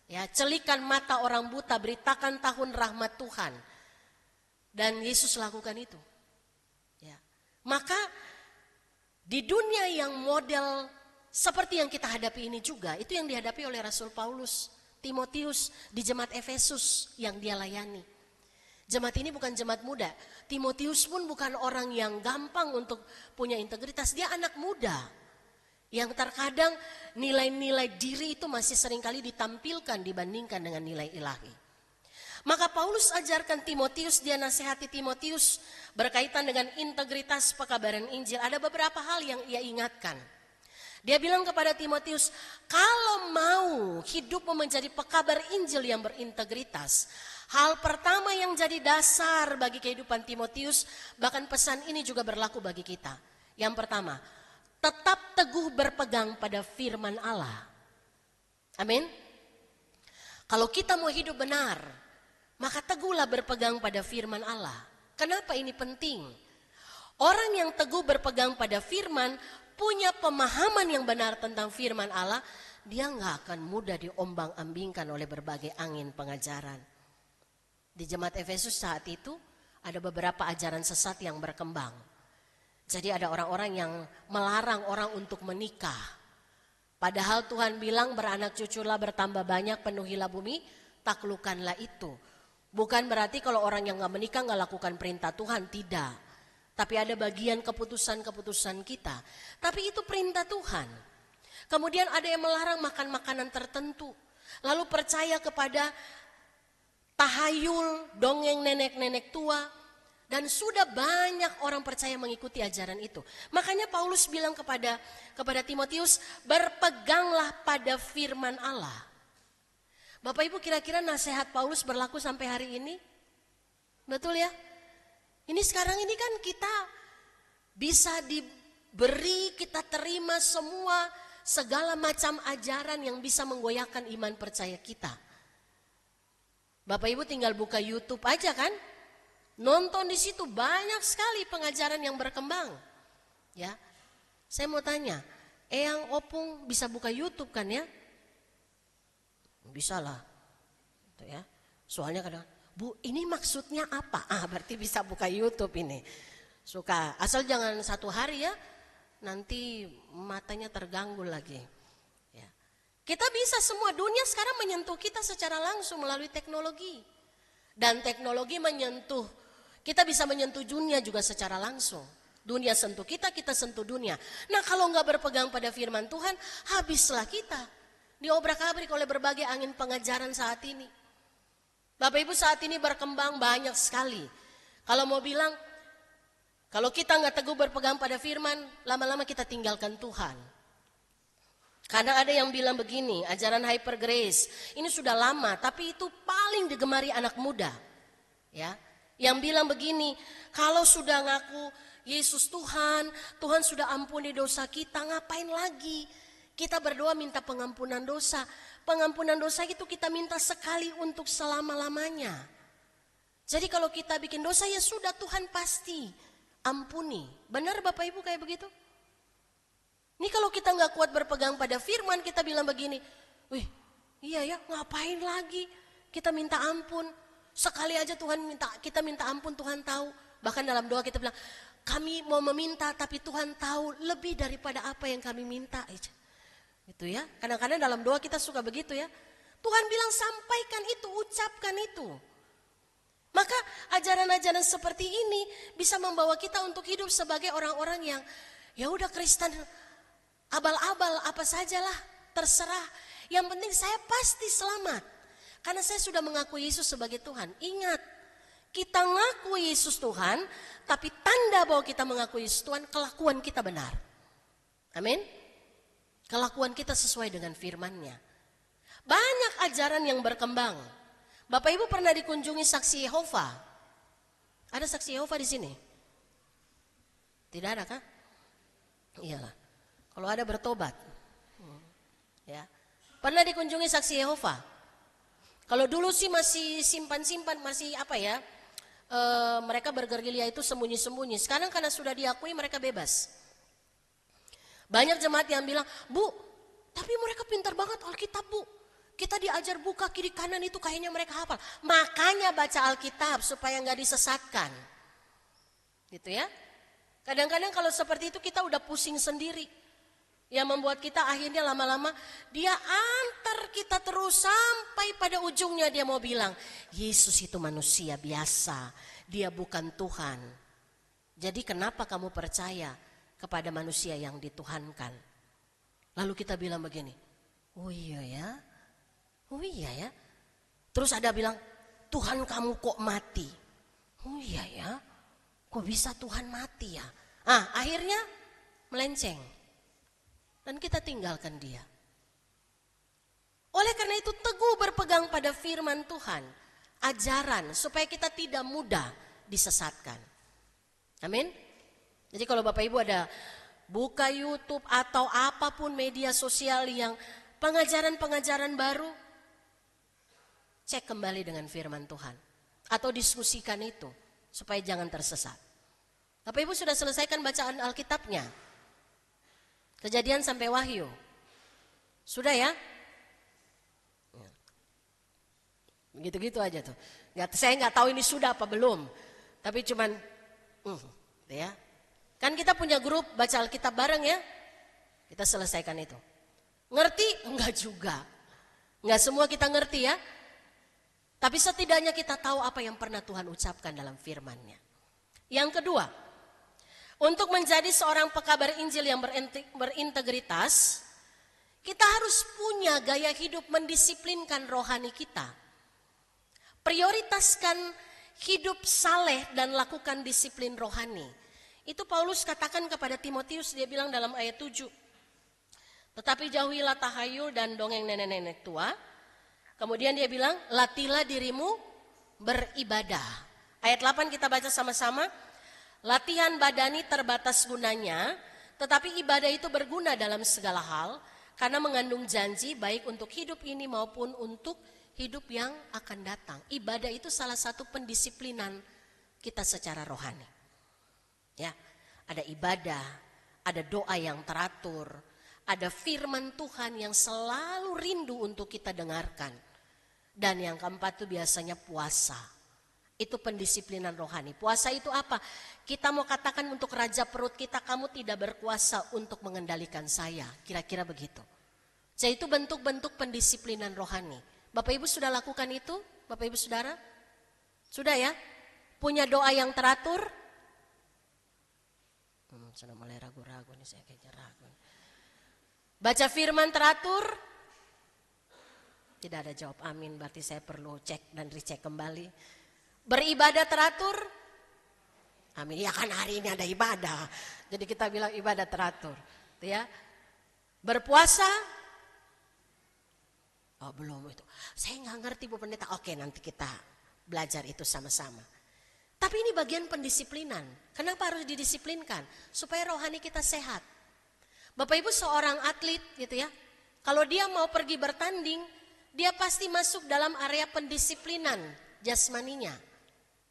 Ya, celikan mata orang buta, beritakan tahun rahmat Tuhan. Dan Yesus lakukan itu. Ya. Maka di dunia yang model seperti yang kita hadapi ini juga, itu yang dihadapi oleh Rasul Paulus, Timotius di jemaat Efesus yang dia layani. Jemaat ini bukan jemaat muda. Timotius pun bukan orang yang gampang untuk punya integritas. Dia anak muda. Yang terkadang nilai-nilai diri itu masih seringkali ditampilkan dibandingkan dengan nilai ilahi. Maka Paulus ajarkan Timotius, dia nasihati Timotius berkaitan dengan integritas pekabaran Injil. Ada beberapa hal yang ia ingatkan. Dia bilang kepada Timotius, kalau mau hidup menjadi pekabar Injil yang berintegritas, hal pertama yang jadi dasar bagi kehidupan Timotius, bahkan pesan ini juga berlaku bagi kita. Yang pertama, tetap teguh berpegang pada firman Allah. Amin. Kalau kita mau hidup benar, maka teguhlah berpegang pada firman Allah. Kenapa ini penting? Orang yang teguh berpegang pada firman punya pemahaman yang benar tentang firman Allah, dia nggak akan mudah diombang-ambingkan oleh berbagai angin pengajaran. Di jemaat Efesus saat itu ada beberapa ajaran sesat yang berkembang. Jadi ada orang-orang yang melarang orang untuk menikah. Padahal Tuhan bilang beranak cuculah, bertambah banyak, penuhilah bumi, taklukkanlah itu. Bukan berarti kalau orang yang gak menikah gak lakukan perintah Tuhan, tidak. Tapi ada bagian keputusan-keputusan kita. Tapi itu perintah Tuhan. Kemudian ada yang melarang makan makanan tertentu. Lalu percaya kepada tahayul, dongeng nenek-nenek tua. Dan sudah banyak orang percaya mengikuti ajaran itu. Makanya Paulus bilang kepada Timotius, berpeganglah pada firman Allah. Bapak Ibu, kira-kira nasihat Paulus berlaku sampai hari ini? Betul ya? Ini sekarang ini kan kita bisa diberi, kita terima semua segala macam ajaran yang bisa menggoyahkan iman percaya kita. Bapak Ibu tinggal buka YouTube aja kan? Nonton di situ banyak sekali pengajaran yang berkembang. Ya. Saya mau tanya, Eyang Opung bisa buka YouTube kan ya? Bisa lah. Tuh ya. Soalnya kadang, Bu, ini maksudnya apa? Berarti bisa buka YouTube ini. Suka. Asal jangan satu hari ya. Nanti matanya terganggu lagi. Ya. Kita bisa semua, dunia sekarang menyentuh kita secara langsung melalui teknologi. Dan teknologi menyentuh, kita bisa menyentuh dunia juga secara langsung. Dunia sentuh kita, kita sentuh dunia. Nah kalau nggak berpegang pada firman Tuhan, habislah kita. Diobrak-abrik oleh berbagai angin pengajaran saat ini. Bapak Ibu, saat ini berkembang banyak sekali. Kalau mau bilang, kalau kita nggak teguh berpegang pada firman, lama-lama kita tinggalkan Tuhan. Karena ada yang bilang begini, ajaran hyper grace ini sudah lama, tapi itu paling digemari anak muda. Ya, yang bilang begini, kalau sudah ngaku Yesus Tuhan, Tuhan sudah ampuni dosa kita, ngapain lagi? Kita berdoa minta pengampunan dosa. Pengampunan dosa itu kita minta sekali untuk selama-lamanya. Jadi kalau kita bikin dosa ya sudah, Tuhan pasti ampuni. Benar Bapak Ibu kayak begitu? Ini kalau kita nggak kuat berpegang pada firman, kita bilang begini, wih iya ya, ngapain lagi kita minta ampun. Sekali aja kita minta ampun, Tuhan tahu. Bahkan dalam doa kita bilang, kami mau meminta tapi Tuhan tahu lebih daripada apa yang kami minta. Gitu ya. Kadang-kadang dalam doa kita suka begitu ya. Tuhan bilang sampaikan itu, ucapkan itu. Maka ajaran-ajaran seperti ini bisa membawa kita untuk hidup sebagai orang-orang yang ya udah Kristen abal-abal apa sajalah, terserah. Yang penting saya pasti selamat. Karena saya sudah mengakui Yesus sebagai Tuhan. Ingat, kita ngaku Yesus Tuhan, tapi tanda bahwa kita mengakui Yesus Tuhan, kelakuan kita benar. Amin. Kelakuan kita sesuai dengan firman-Nya. Banyak ajaran yang berkembang. Bapak Ibu pernah dikunjungi saksi Yehova? Ada saksi Yehova di sini? Tidak ada kan? Iyalah. Kalau ada bertobat. Ya. Pernah dikunjungi saksi Yehova? Kalau dulu sih masih simpan-simpan, masih apa ya? Mereka bergerilya itu sembunyi-sembunyi. Sekarang karena sudah diakui mereka bebas. Banyak jemaat yang bilang, Bu, tapi mereka pintar banget Alkitab, Bu. Kita diajar buka kiri kanan itu kayaknya mereka hafal. Makanya baca Alkitab supaya nggak disesatkan. Gitu ya. Kadang-kadang kalau seperti itu kita udah pusing sendiri. Yang membuat kita akhirnya lama-lama dia antar kita terus sampai pada ujungnya dia mau bilang, Yesus itu manusia biasa, dia bukan Tuhan. Jadi kenapa kamu percaya kepada manusia yang dituhankan? Lalu kita bilang begini, oh iya ya. Terus ada bilang, Tuhan kamu kok mati? Oh iya ya, kok bisa Tuhan mati ya? Akhirnya melenceng. Dan kita tinggalkan dia. Oleh karena itu teguh berpegang pada firman Tuhan. Ajaran supaya kita tidak mudah disesatkan. Amin. Jadi kalau Bapak Ibu ada buka YouTube atau apapun media sosial yang pengajaran-pengajaran baru, cek kembali dengan firman Tuhan. Atau diskusikan itu supaya jangan tersesat. Bapak Ibu sudah selesaikan bacaan Alkitabnya? Kejadian sampai Wahyu. Sudah ya? Gitu-gitu aja tuh. Saya nggak tahu ini sudah apa belum. Tapi cuman, ya. Kan kita punya grup baca Alkitab bareng ya. Kita selesaikan itu. Ngerti? Enggak juga. Enggak semua kita ngerti ya. Tapi setidaknya kita tahu apa yang pernah Tuhan ucapkan dalam firman-Nya. Yang kedua, untuk menjadi seorang pekabar Injil yang berintegritas, kita harus punya gaya hidup mendisiplinkan rohani kita. Prioritaskan hidup saleh dan lakukan disiplin rohani. Itu Paulus katakan kepada Timotius, dia bilang dalam ayat 7. Tetapi jauhilah tahayul dan dongeng nenek-nenek tua. Kemudian dia bilang, latihlah dirimu beribadah. Ayat 8 kita baca sama-sama. Latihan badani terbatas gunanya, tetapi ibadah itu berguna dalam segala hal, karena mengandung janji baik untuk hidup ini maupun untuk hidup yang akan datang. Ibadah itu salah satu pendisiplinan kita secara rohani. Ya, ada ibadah, ada doa yang teratur, ada firman Tuhan yang selalu rindu untuk kita dengarkan. Dan yang keempat itu biasanya puasa. Itu pendisiplinan rohani. Puasa itu apa? Kita mau katakan untuk raja perut kita, kamu tidak berkuasa untuk mengendalikan saya. Kira-kira begitu. Jadi itu bentuk-bentuk pendisiplinan rohani. Bapak Ibu sudah lakukan itu? Bapak Ibu Saudara? Sudah ya? Punya doa yang teratur? Sudah mulai ragu-ragu nih, saya kayaknya ragu. Baca firman teratur? Tidak ada jawab amin, berarti saya perlu cek dan recheck kembali. Beribadah teratur? Amin, ya kan hari ini ada ibadah. Jadi kita bilang ibadah teratur. Ya. Berpuasa? Oh belum itu. Saya nggak ngerti Bu Pendeta. Oke, nanti kita belajar itu sama-sama. Tapi ini bagian pendisiplinan. Kenapa harus didisiplinkan? Supaya rohani kita sehat. Bapak Ibu seorang atlet gitu ya. Kalau dia mau pergi bertanding, dia pasti masuk dalam area pendisiplinan jasmaninya.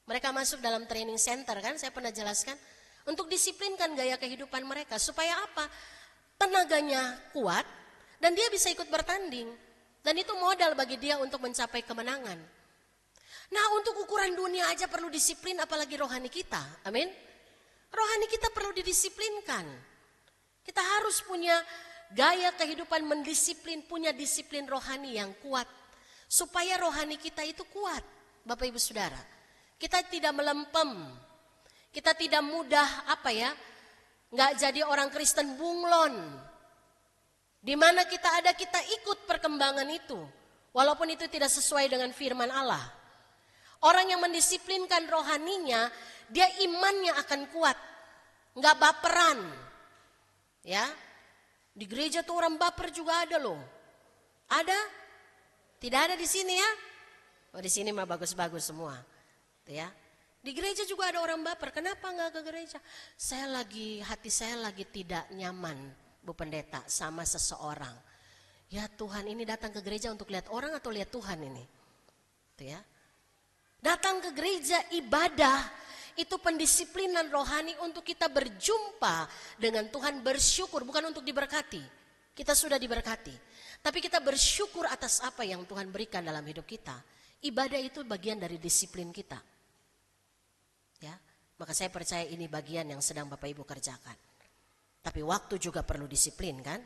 Mereka masuk dalam training center kan, saya pernah jelaskan. Untuk disiplinkan gaya kehidupan mereka. Supaya apa? Tenaganya kuat dan dia bisa ikut bertanding. Dan itu modal bagi dia untuk mencapai kemenangan. Nah untuk ukuran dunia aja perlu disiplin, apalagi rohani kita. Amin. Rohani kita perlu didisiplinkan. Kita harus punya gaya kehidupan mendisiplin, punya disiplin rohani yang kuat. Supaya rohani kita itu kuat, Bapak Ibu Saudara. Kita tidak melempem. Kita tidak mudah nggak jadi orang Kristen bunglon. Di mana kita ada, kita ikut perkembangan itu. Walaupun itu tidak sesuai dengan firman Allah. Orang yang mendisiplinkan rohaninya, dia imannya akan kuat. Nggak baperan. Ya, di gereja tuh orang baper juga ada loh. Ada? Tidak ada di sini ya? Oh di sini mah bagus-bagus semua. Ya. Di gereja juga ada orang baper. Kenapa nggak ke gereja? Hati saya lagi tidak nyaman, Bu Pendeta, sama seseorang. Ya Tuhan, ini datang ke gereja untuk lihat orang atau lihat Tuhan ini? Tuh ya. Datang ke gereja ibadah itu pendisiplinan rohani untuk kita berjumpa dengan Tuhan, bersyukur, bukan untuk diberkati. Kita sudah diberkati. Tapi kita bersyukur atas apa yang Tuhan berikan dalam hidup kita. Ibadah itu bagian dari disiplin kita. Ya, maka saya percaya ini bagian yang sedang Bapak Ibu kerjakan. Tapi waktu juga perlu disiplin kan?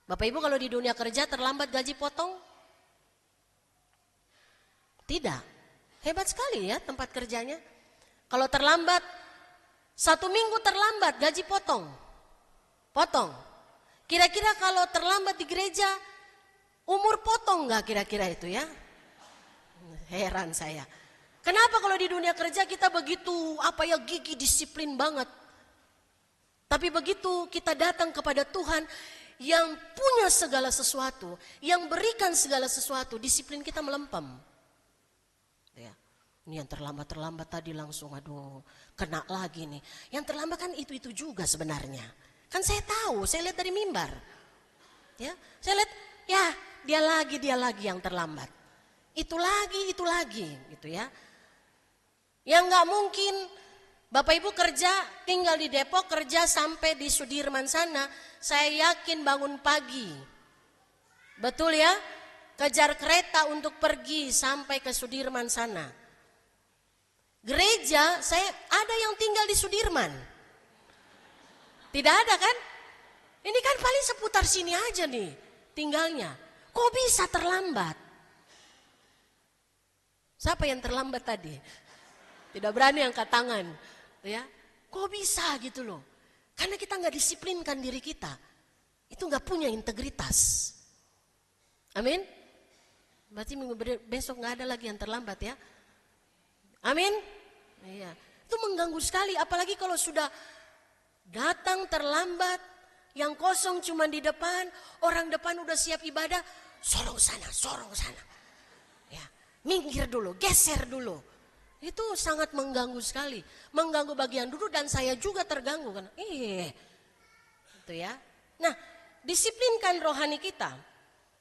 Bapak Ibu kalau di dunia kerja terlambat gaji potong? Tidak. Hebat sekali ya tempat kerjanya. Kalau terlambat, 1 minggu terlambat gaji potong. Potong. Kira-kira kalau terlambat di gereja, umur potong gak kira-kira itu ya? Heran saya. Kenapa kalau di dunia kerja kita begitu gigih disiplin banget. Tapi begitu kita datang kepada Tuhan yang punya segala sesuatu, yang berikan segala sesuatu, disiplin kita melempem. Ya. Ini yang terlambat tadi langsung kena lagi nih. Yang terlambat kan itu juga sebenarnya. Kan saya tahu, saya lihat dari mimbar. Ya, saya lihat dia lagi yang terlambat. Itu lagi gitu ya. Yang nggak mungkin Bapak Ibu kerja, tinggal di Depok, kerja sampai di Sudirman sana, saya yakin bangun pagi. Betul ya? Kejar kereta untuk pergi sampai ke Sudirman sana. Gereja, saya ada yang tinggal di Sudirman. Tidak ada kan? Ini kan paling seputar sini aja nih tinggalnya. Kok bisa terlambat? Siapa yang terlambat tadi? Tidak berani angkat tangan. Ya, kok bisa gitu loh? Karena kita nggak disiplinkan diri kita. Itu nggak punya integritas. Amin. Berarti minggu besok nggak ada lagi yang terlambat ya. Amin. Iya. Itu mengganggu sekali. Apalagi kalau sudah datang terlambat, yang kosong cuma di depan, orang depan udah siap ibadah, sorong sana. Ya, minggir dulu, geser dulu. Itu sangat mengganggu sekali. Mengganggu bagian dulu dan saya juga terganggu kan. Itu ya. Nah, disiplinkan rohani kita.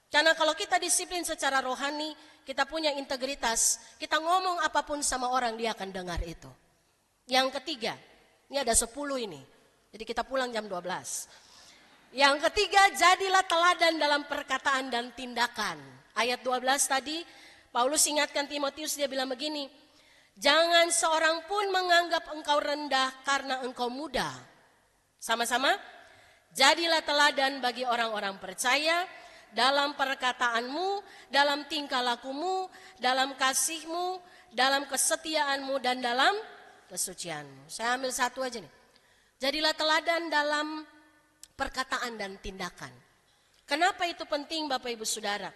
Karena kalau kita disiplin secara rohani, kita punya integritas, kita ngomong apapun sama orang dia akan dengar itu. Yang ketiga, ini ada 10 ini. Jadi kita pulang jam 12. Yang ketiga, jadilah teladan dalam perkataan dan tindakan. Ayat 12 tadi, Paulus ingatkan Timotius, dia bilang begini, jangan seorang pun menganggap engkau rendah karena engkau muda. Sama-sama, jadilah teladan bagi orang-orang percaya, dalam perkataanmu, dalam tingkah lakumu, dalam kasihmu, dalam kesetiaanmu, dan dalam kesucianmu. Saya ambil satu aja nih. Jadilah teladan dalam perkataan dan tindakan. Kenapa itu penting Bapak Ibu Saudara?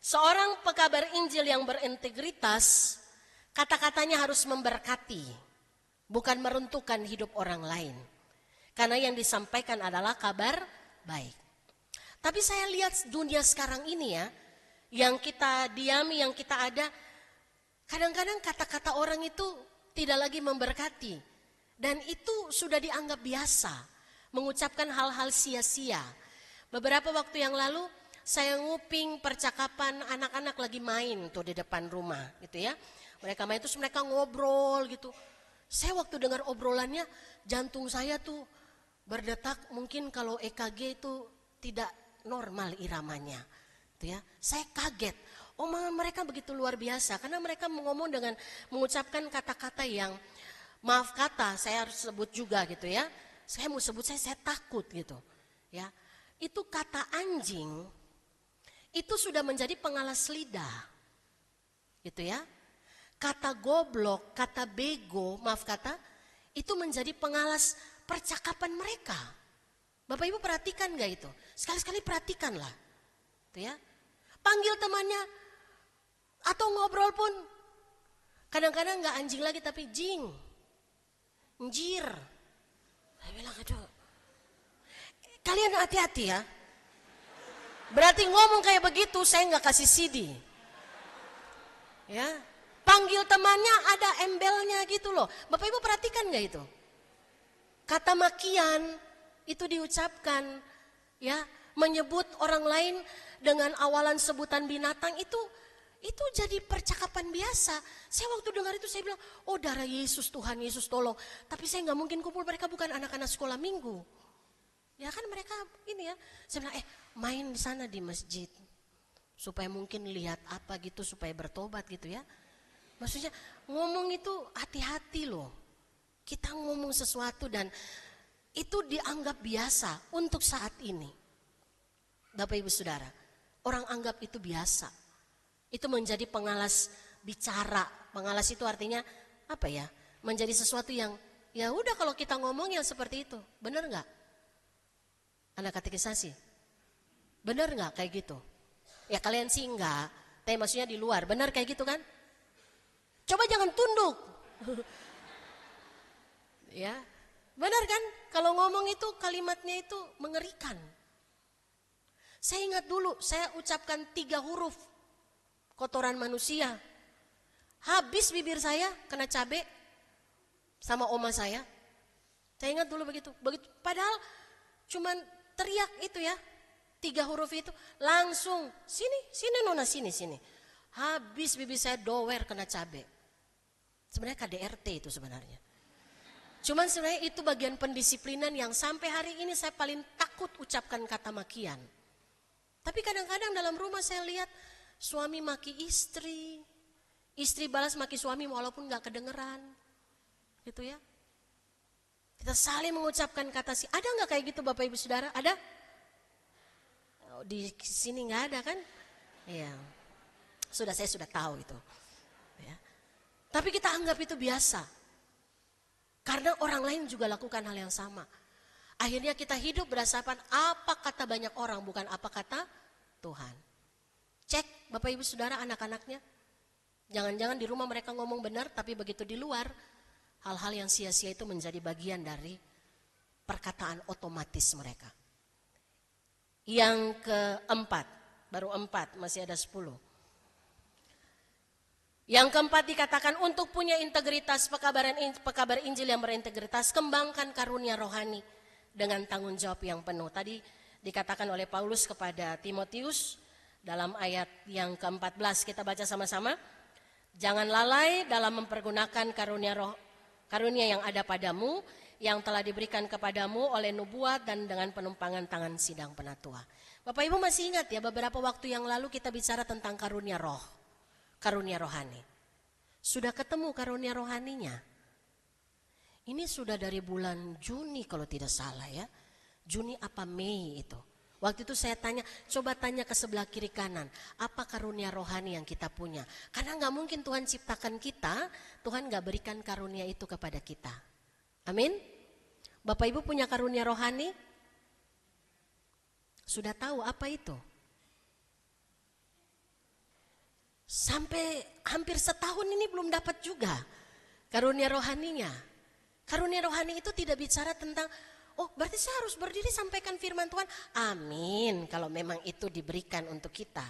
Seorang pekabar Injil yang berintegritas, kata-katanya harus memberkati, bukan meruntuhkan hidup orang lain. Karena yang disampaikan adalah kabar baik. Tapi saya lihat dunia sekarang ini ya, yang kita diami, yang kita ada, kadang-kadang kata-kata orang itu tidak lagi memberkati. Dan itu sudah dianggap biasa, mengucapkan hal-hal sia-sia. Beberapa waktu yang lalu, saya nguping percakapan anak-anak lagi main tuh di depan rumah gitu ya. Mereka main terus mereka ngobrol gitu. Saya waktu dengar obrolannya, jantung saya tuh berdetak, mungkin kalau EKG itu tidak normal iramanya, gitu ya. Saya kaget, omongan mereka begitu luar biasa karena mereka ngomong dengan mengucapkan kata-kata yang maaf kata, saya harus sebut juga gitu ya. Saya mau sebut saya takut gitu, ya. Itu kata anjing, itu sudah menjadi pengalas lidah, gitu ya. Kata goblok, kata bego, maaf kata, itu menjadi pengalas percakapan mereka. Bapak Ibu perhatikan gak itu? Sekali-sekali perhatikanlah. Tuh ya. Panggil temannya atau ngobrol pun kadang-kadang gak anjing lagi tapi jing. Njir. Saya bilang aduh. Kalian hati-hati ya. Berarti ngomong kayak begitu saya gak kasih CD. Ya. Panggil temannya ada embelnya gitu loh. Bapak Ibu perhatikan gak itu? Kata makian itu diucapkan, ya, menyebut orang lain dengan awalan sebutan binatang itu jadi percakapan biasa. Saya waktu dengar itu saya bilang, oh darah Yesus, Tuhan Yesus tolong. Tapi saya nggak mungkin kumpul, mereka bukan anak-anak sekolah minggu. Ya kan mereka ini ya, saya bilang main di sana di masjid supaya mungkin lihat apa gitu supaya bertobat gitu ya. Maksudnya ngomong itu hati-hati loh. Kita ngomong sesuatu dan itu dianggap biasa untuk saat ini. Bapak Ibu Saudara, orang anggap itu biasa. Itu menjadi pengalas bicara. Pengalas itu artinya apa ya? Menjadi sesuatu yang ya udah kalau kita ngomong yang seperti itu. Benar nggak? Anak katekisasi. Benar nggak kayak gitu? Ya kalian sih enggak. Tapi maksudnya di luar. Benar kayak gitu kan? Coba jangan tunduk. Ya. Benar kan? Kalau ngomong itu kalimatnya itu mengerikan. Saya ingat dulu, saya ucapkan 3 huruf kotoran manusia. Habis bibir saya kena cabai sama oma saya. Saya ingat dulu begitu. Padahal cuman teriak itu ya. 3 huruf itu langsung sini nona sini. Habis bibir saya dower kena cabai. Sebenarnya KDRT itu sebenarnya. Cuman sebenarnya itu bagian pendisiplinan yang sampai hari ini saya paling takut ucapkan kata makian. Tapi kadang-kadang dalam rumah saya lihat suami maki istri, istri balas maki suami walaupun gak kedengeran. Gitu ya. Kita saling mengucapkan kata si. Ada gak kayak gitu Bapak Ibu Saudara? Ada? Oh, di sini gak ada kan? Iya. Saya sudah tahu itu. Ya. Tapi kita anggap itu biasa. Karena orang lain juga lakukan hal yang sama. Akhirnya kita hidup berdasarkan apa kata banyak orang, bukan apa kata Tuhan. Cek Bapak Ibu Saudara anak-anaknya. Jangan-jangan di rumah mereka ngomong benar, tapi begitu di luar, hal-hal yang sia-sia itu menjadi bagian dari perkataan otomatis mereka. Yang keempat, baru 4, masih ada 10. Yang keempat dikatakan untuk punya integritas pekabar Injil yang berintegritas, kembangkan karunia rohani dengan tanggung jawab yang penuh. Tadi dikatakan oleh Paulus kepada Timotius dalam ayat yang ke-14, kita baca sama-sama. Jangan lalai dalam mempergunakan karunia yang ada padamu, yang telah diberikan kepadamu oleh nubuat dan dengan penumpangan tangan sidang penatua. Bapak Ibu masih ingat ya, beberapa waktu yang lalu kita bicara tentang karunia roh, karunia rohani. Sudah ketemu karunia rohaninya? Ini sudah dari bulan Juni kalau tidak salah ya. Juni apa Mei itu. Waktu itu saya tanya, coba tanya ke sebelah kiri kanan. Apa karunia rohani yang kita punya? Karena gak mungkin Tuhan ciptakan kita, Tuhan gak berikan karunia itu kepada kita. Amin. Bapak Ibu punya karunia rohani? Sudah tahu apa itu? Sampai hampir setahun ini belum dapat juga karunia rohaninya. Karunia rohani itu tidak bicara tentang, oh berarti saya harus berdiri sampaikan firman Tuhan. Amin, kalau memang itu diberikan untuk kita.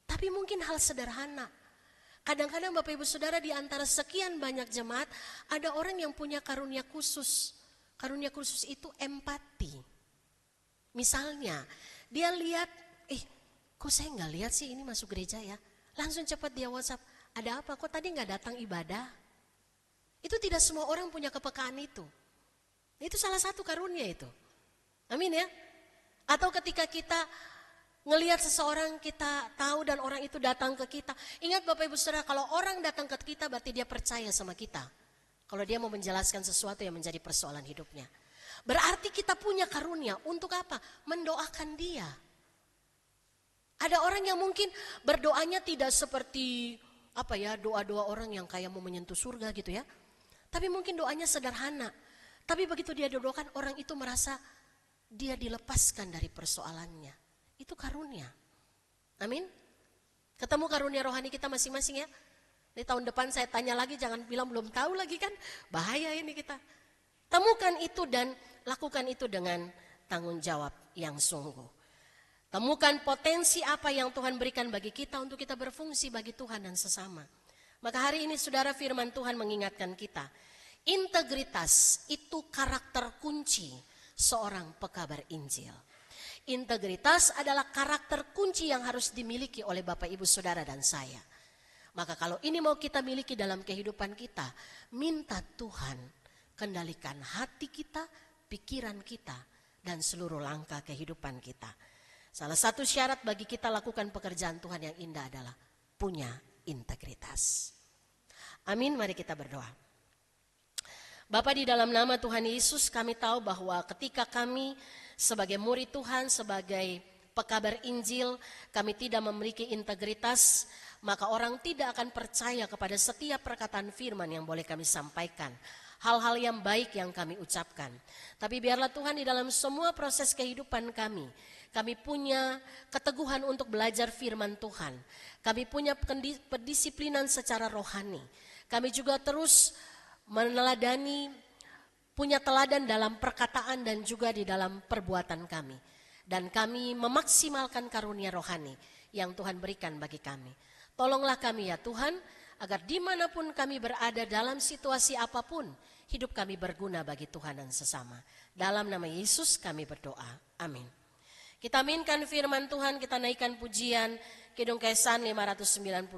Tapi mungkin hal sederhana. Kadang-kadang Bapak Ibu Saudara di antara sekian banyak jemaat, ada orang yang punya karunia khusus. Karunia khusus itu empati. Misalnya, dia lihat, kok saya gak lihat sih ini masuk gereja ya. Langsung cepat dia WhatsApp, ada apa kok tadi gak datang ibadah? Itu tidak semua orang punya kepekaan itu. Itu salah satu karunia itu. Amin ya. Atau ketika kita ngelihat seseorang kita tahu dan orang itu datang ke kita. Ingat Bapak Ibu Saudara, kalau orang datang ke kita berarti dia percaya sama kita. Kalau dia mau menjelaskan sesuatu yang menjadi persoalan hidupnya. Berarti kita punya karunia untuk apa? Mendoakan dia. Ada orang yang mungkin berdoanya tidak seperti doa-doa orang yang kayak mau menyentuh surga gitu ya. Tapi mungkin doanya sederhana. Tapi begitu dia doakan, orang itu merasa dia dilepaskan dari persoalannya. Itu karunia. Amin. Ketemu karunia rohani kita masing-masing ya. Di tahun depan saya tanya lagi, jangan bilang belum tahu lagi kan. Bahaya ini kita. Temukan itu dan lakukan itu dengan tanggung jawab yang sungguh. Temukan potensi apa yang Tuhan berikan bagi kita untuk kita berfungsi bagi Tuhan dan sesama. Maka hari ini saudara, firman Tuhan mengingatkan kita. Integritas itu karakter kunci seorang pekabar Injil. Integritas adalah karakter kunci yang harus dimiliki oleh Bapak Ibu Saudara dan saya. Maka kalau ini mau kita miliki dalam kehidupan kita, minta Tuhan kendalikan hati kita, pikiran kita, dan seluruh langkah kehidupan kita. Salah satu syarat bagi kita lakukan pekerjaan Tuhan yang indah adalah punya integritas. Amin, mari kita berdoa. Bapa, di dalam nama Tuhan Yesus kami tahu bahwa ketika kami sebagai murid Tuhan, sebagai pekabar Injil, kami tidak memiliki integritas, maka orang tidak akan percaya kepada setiap perkataan firman yang boleh kami sampaikan. Hal-hal yang baik yang kami ucapkan. Tapi biarlah Tuhan di dalam semua proses kehidupan kami punya keteguhan untuk belajar firman Tuhan. Kami punya pendisiplinan secara rohani. Kami juga terus meneladani, punya teladan dalam perkataan dan juga di dalam perbuatan kami. Dan kami memaksimalkan karunia rohani yang Tuhan berikan bagi kami. Tolonglah kami ya Tuhan, agar dimanapun kami berada dalam situasi apapun, hidup kami berguna bagi Tuhan dan sesama. Dalam nama Yesus kami berdoa. Amin. Kita aminkan firman Tuhan, kita naikkan pujian Kidung Kesan 591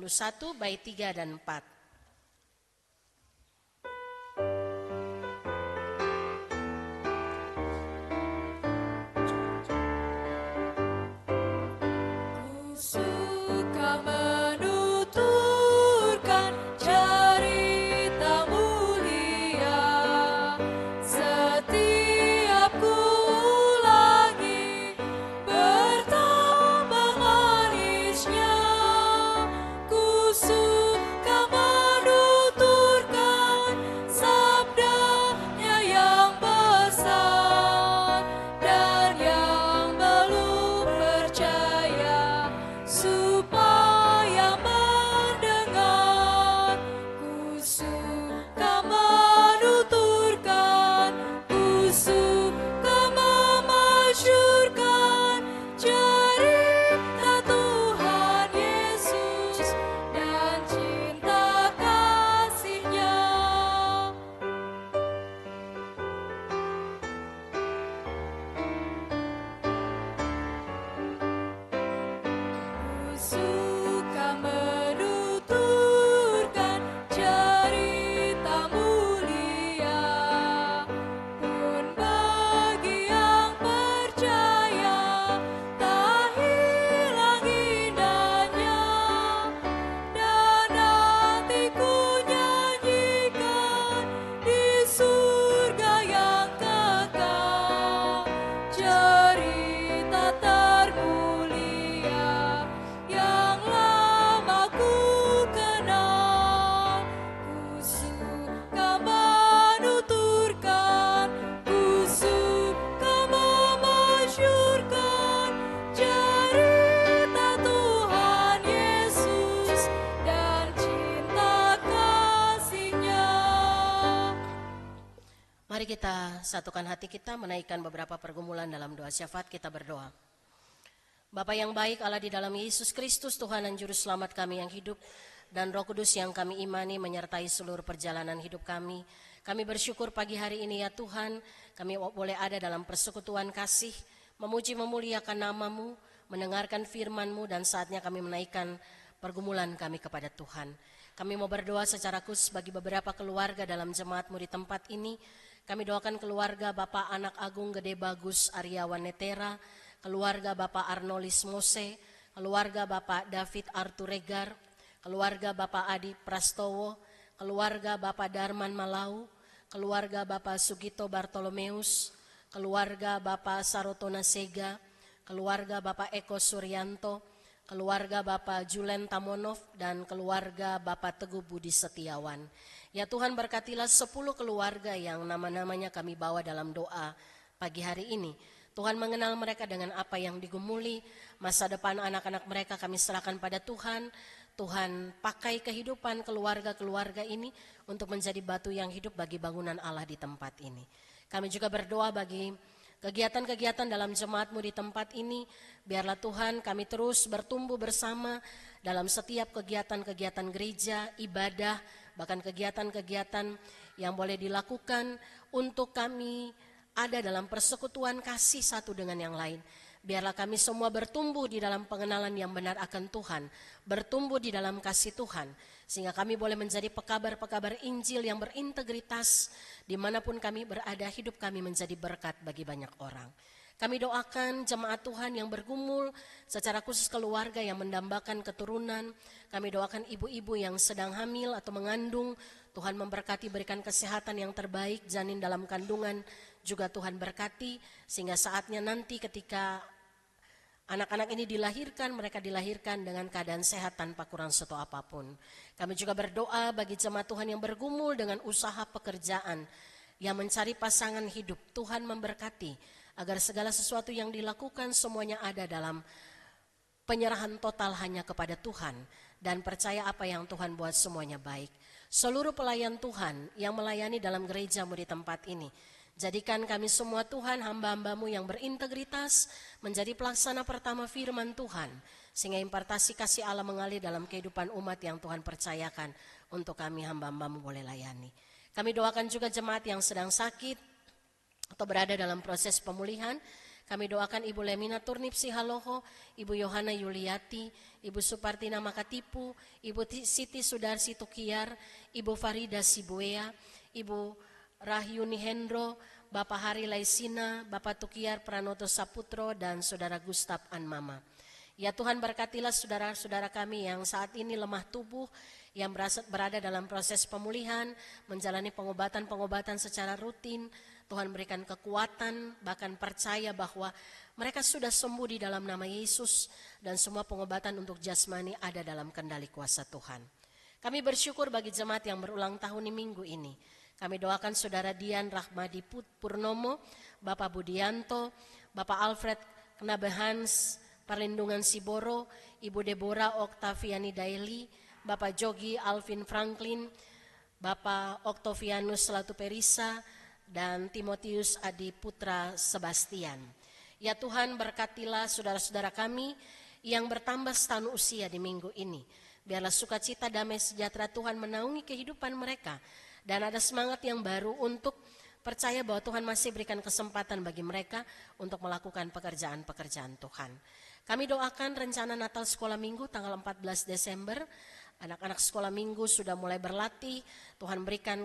bait 3 dan 4. kita satukan hati kita menaikkan beberapa pergumulan dalam doa syafaat. Kita berdoa. Bapa yang baik, Allah di dalam Yesus Kristus, Tuhan dan Juru Selamat kami yang hidup, dan Roh Kudus yang kami imani menyertai seluruh perjalanan hidup kami. Kami bersyukur pagi hari ini ya Tuhan, kami boleh ada dalam persekutuan kasih, memuji memuliakan nama-Mu, mendengarkan firman-Mu, dan saatnya kami menaikkan pergumulan kami kepada Tuhan. Kami mau berdoa secara khusus bagi beberapa keluarga dalam jemaat-Mu di tempat ini. Kami doakan keluarga Bapak Anak Agung Gede Bagus Aryawan Netera, keluarga Bapak Arnolis Mose, keluarga Bapak David Arthur Regar, keluarga Bapak Adi Prastowo, keluarga Bapak Darman Malau, keluarga Bapak Sugito Bartolomeus, keluarga Bapak Sarotona Sega, keluarga Bapak Eko Suryanto, keluarga Bapak Julen Tamonov, dan keluarga Bapak Teguh Budi Setiawan. Ya Tuhan, berkatilah 10 keluarga yang nama-namanya kami bawa dalam doa pagi hari ini. Tuhan mengenal mereka dengan apa yang digumuli, masa depan anak-anak mereka kami serahkan pada Tuhan. Tuhan pakai kehidupan keluarga-keluarga ini untuk menjadi batu yang hidup bagi bangunan Allah di tempat ini. Kami juga berdoa bagi kegiatan-kegiatan dalam jemaat-Mu di tempat ini. Biarlah Tuhan kami terus bertumbuh bersama dalam setiap kegiatan-kegiatan gereja, ibadah, bahkan kegiatan-kegiatan yang boleh dilakukan untuk kami ada dalam persekutuan kasih satu dengan yang lain. Biarlah kami semua bertumbuh di dalam pengenalan yang benar akan Tuhan, bertumbuh di dalam kasih Tuhan, sehingga kami boleh menjadi pekabar-pekabar Injil yang berintegritas. Dimanapun kami berada, hidup kami menjadi berkat bagi banyak orang. Kami doakan jemaat Tuhan yang bergumul, secara khusus keluarga yang mendambakan keturunan. Kami doakan ibu-ibu yang sedang hamil atau mengandung. Tuhan memberkati, berikan kesehatan yang terbaik, janin dalam kandungan juga Tuhan berkati, sehingga saatnya nanti ketika anak-anak ini dilahirkan, mereka dilahirkan dengan keadaan sehat tanpa kurang satu apapun. Kami juga berdoa bagi jemaat Tuhan yang bergumul dengan usaha pekerjaan, yang mencari pasangan hidup. Tuhan memberkati agar segala sesuatu yang dilakukan semuanya ada dalam penyerahan total hanya kepada Tuhan, dan percaya apa yang Tuhan buat semuanya baik. Seluruh pelayan Tuhan yang melayani dalam gereja-Mu di tempat ini, jadikan kami semua Tuhan hamba-hamba-Mu yang berintegritas, menjadi pelaksana pertama firman Tuhan, sehingga impartasi kasih Allah mengalir dalam kehidupan umat yang Tuhan percayakan untuk kami hamba-hamba-Mu boleh layani. Kami doakan juga jemaat yang sedang sakit atau berada dalam proses pemulihan. Kami doakan Ibu Lemina Turnip Sihaloho, Ibu Yohana Yuliati, Ibu Supartina Makatipu, Ibu Siti Sudarsi Tukiar, Ibu Farida Sibuea, Ibu Rahyuni Hendro, Bapak Hari Laisina, Bapak Tukiar Pranoto Saputro, dan Saudara Gustaf Anmama. Ya Tuhan, berkatilah saudara-saudara kami yang saat ini lemah tubuh, yang berada dalam proses pemulihan, menjalani pengobatan-pengobatan secara rutin. Tuhan berikan kekuatan, bahkan percaya bahwa mereka sudah sembuh di dalam nama Yesus, dan semua pengobatan untuk jasmani ada dalam kendali kuasa Tuhan. Kami bersyukur bagi jemaat yang berulang tahun di minggu ini. Kami doakan Saudara Dian Rahmadi Purnomo, Bapak Budianto, Bapak Alfred Knabehans Perlindungan Siboro, Ibu Deborah Oktaviani Daily, Bapak Jogi Alvin Franklin, Bapak Oktavianus Selatu Perisa, dan Timotius Adi Putra Sebastian. Ya Tuhan, berkatilah saudara-saudara kami yang bertambah setahun usia di minggu ini. Biarlah sukacita, damai, sejahtera Tuhan menaungi kehidupan mereka, dan ada semangat yang baru untuk percaya bahwa Tuhan masih berikan kesempatan bagi mereka untuk melakukan pekerjaan-pekerjaan Tuhan. Kami doakan rencana Natal Sekolah Minggu tanggal 14 Desember. Anak-anak sekolah minggu sudah mulai berlatih. Tuhan berikan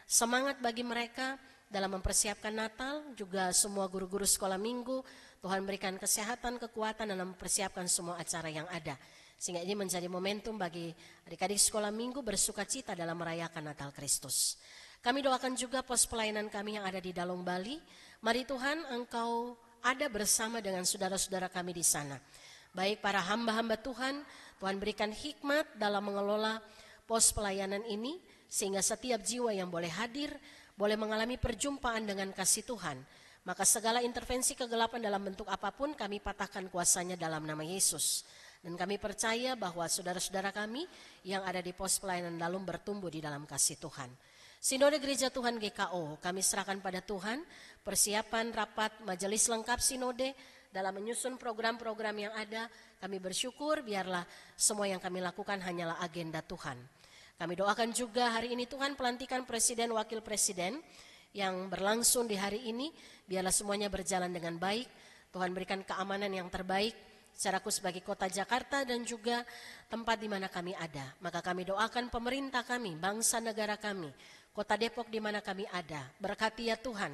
semangat bagi mereka dalam mempersiapkan Natal. Juga semua guru-guru sekolah minggu, Tuhan berikan kesehatan, kekuatan dalam mempersiapkan semua acara yang ada, sehingga ini menjadi momentum bagi adik-adik sekolah minggu bersukacita dalam merayakan Natal Kristus. Kami doakan juga pos pelayanan kami yang ada di Dalong Bali. Mari Tuhan, Engkau ada bersama dengan saudara-saudara kami di sana. Baik para hamba-hamba Tuhan, Tuhan berikan hikmat dalam mengelola pos pelayanan ini, sehingga setiap jiwa yang boleh hadir, boleh mengalami perjumpaan dengan kasih Tuhan. Maka segala intervensi kegelapan dalam bentuk apapun kami patahkan kuasanya dalam nama Yesus. Dan kami percaya bahwa saudara-saudara kami yang ada di pos pelayanan Dalung bertumbuh di dalam kasih Tuhan. Sinode Gereja Tuhan GKO, kami serahkan pada Tuhan persiapan rapat majelis lengkap sinode dalam menyusun program-program yang ada. Kami bersyukur biarlah semua yang kami lakukan hanyalah agenda Tuhan. Kami doakan juga hari ini Tuhan pelantikan presiden wakil presiden yang berlangsung di hari ini. Biarlah semuanya berjalan dengan baik. Tuhan berikan keamanan yang terbaik secara khusus bagi kota Jakarta dan juga tempat di mana kami ada. Maka kami doakan pemerintah kami, bangsa negara kami, Kota Depok di mana kami ada. Berkati ya Tuhan,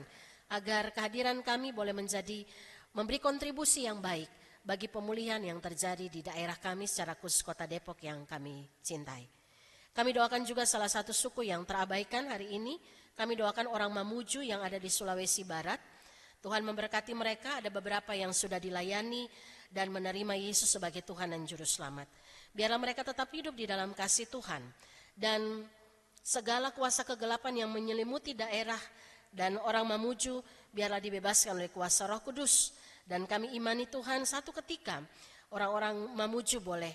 agar kehadiran kami boleh memberi kontribusi yang baik bagi pemulihan yang terjadi di daerah kami secara khusus Kota Depok yang kami cintai. Kami doakan juga salah satu suku yang terabaikan hari ini. Kami doakan orang Mamuju yang ada di Sulawesi Barat. Tuhan memberkati mereka, ada beberapa yang sudah dilayani dan menerima Yesus sebagai Tuhan dan Juru Selamat. Biarlah mereka tetap hidup di dalam kasih Tuhan. Dan segala kuasa kegelapan yang menyelimuti daerah dan orang Mamuju biarlah dibebaskan oleh kuasa Roh Kudus. Dan kami imani Tuhan satu ketika orang-orang Mamuju boleh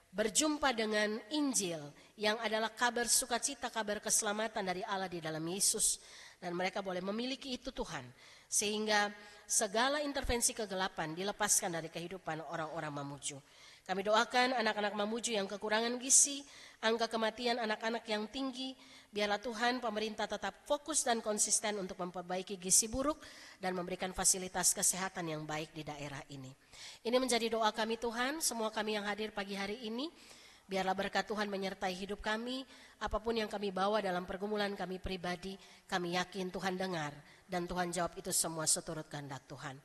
berjumpa dengan Injil yang adalah kabar sukacita, kabar keselamatan dari Allah di dalam Yesus. Dan mereka boleh memiliki itu Tuhan. Sehingga segala intervensi kegelapan dilepaskan dari kehidupan orang-orang Mamuju. Kami doakan anak-anak Mamuju yang kekurangan gizi, angka kematian anak-anak yang tinggi. Biarlah Tuhan pemerintah tetap fokus dan konsisten untuk memperbaiki gizi buruk dan memberikan fasilitas kesehatan yang baik di daerah ini. Ini menjadi doa kami Tuhan, semua kami yang hadir pagi hari ini. Biarlah berkat Tuhan menyertai hidup kami, apapun yang kami bawa dalam pergumulan kami pribadi, kami yakin Tuhan dengar dan Tuhan jawab itu semua seturut kehendak Tuhan.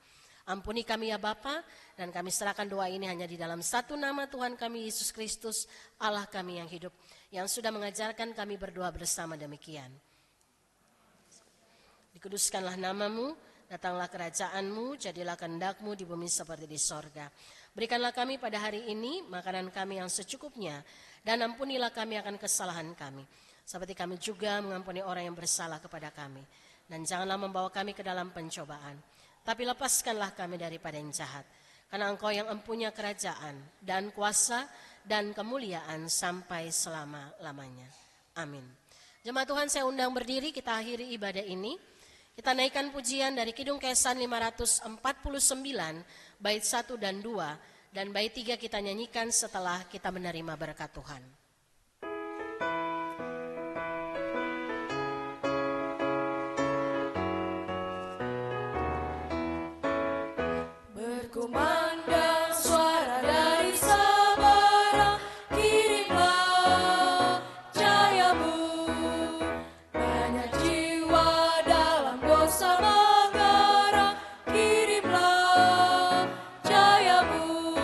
Ampuni kami ya Bapa, dan kami serahkan doa ini hanya di dalam satu nama Tuhan kami Yesus Kristus, Allah kami yang hidup, yang sudah mengajarkan kami berdoa bersama demikian. Dikuduskanlah namamu, datanglah kerajaanmu, jadilah kehendak-Mu di bumi seperti di sorga. Berikanlah kami pada hari ini makanan kami yang secukupnya, dan ampunilah kami akan kesalahan kami, seperti kami juga mengampuni orang yang bersalah kepada kami. Dan janganlah membawa kami ke dalam pencobaan, tapi lepaskanlah kami daripada yang jahat. Karena Engkau yang empunya kerajaan dan kuasa dan kemuliaan sampai selama-lamanya. Amin. Jemaat Tuhan, saya undang berdiri, kita akhiri ibadah ini. Kita naikkan pujian dari Kidung Kesan 549, bait 1 dan 2, dan bait 3 kita nyanyikan setelah kita menerima berkat Tuhan. Berkumandang suara dari sabara, kirimlah cahayamu. Banyak jiwa dalam dosa mengara, kirimlah cahayamu.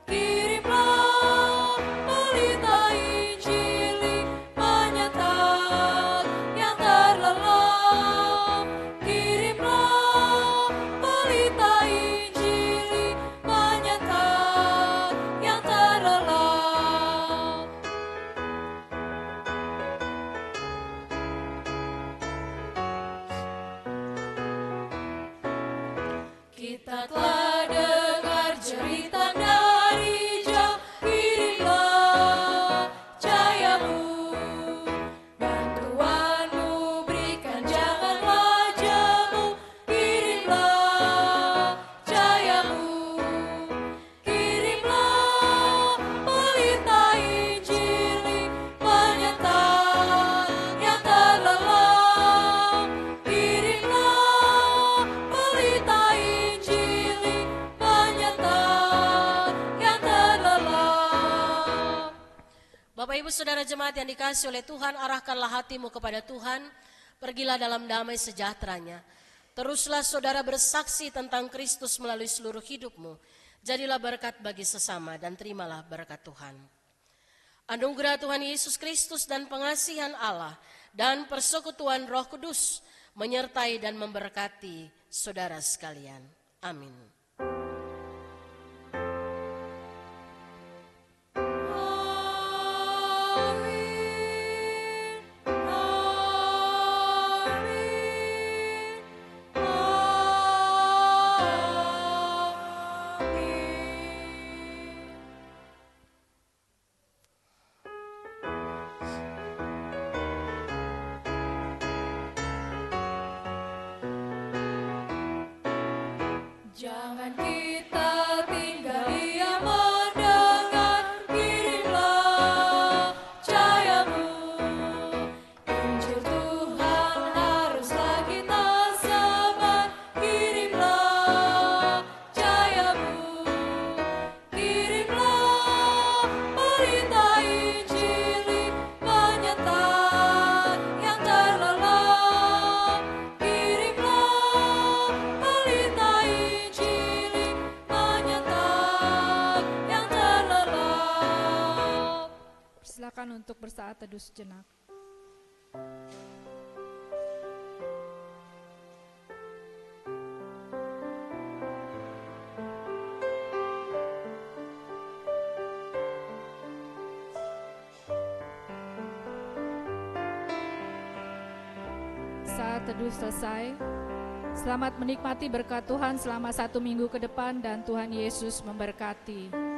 Kirimlah pelita Injil menyatakan yang terlelap. Kirimlah pelita Injil menyatakan yang terlelap. Kita telah dengar jeritan dari jauh, kirimlah cahayamu. Bantuanmu berikan, janganlah jemu, kirimlah cahayamu. Kirimlah pelita Injil menyatakan yang terlelap. Kirimlah pelita Injil menyatakan yang terlelap. Bapak Ibu Saudara jemaat yang dikasihi oleh Tuhan, arahkanlah hatimu kepada Tuhan, pergilah dalam damai sejahteranya. Teruslah saudara bersaksi tentang Kristus melalui seluruh hidupmu. Jadilah berkat bagi sesama dan terimalah berkat Tuhan. Anugerah Tuhan Yesus Kristus dan pengasihan Allah dan persekutuan Roh Kudus menyertai dan memberkati saudara sekalian. Amin. silakan untuk bersaat teduh sejenak. Saat teduh selesai, selamat menikmati berkat Tuhan selama 1 minggu ke depan dan Tuhan Yesus memberkati.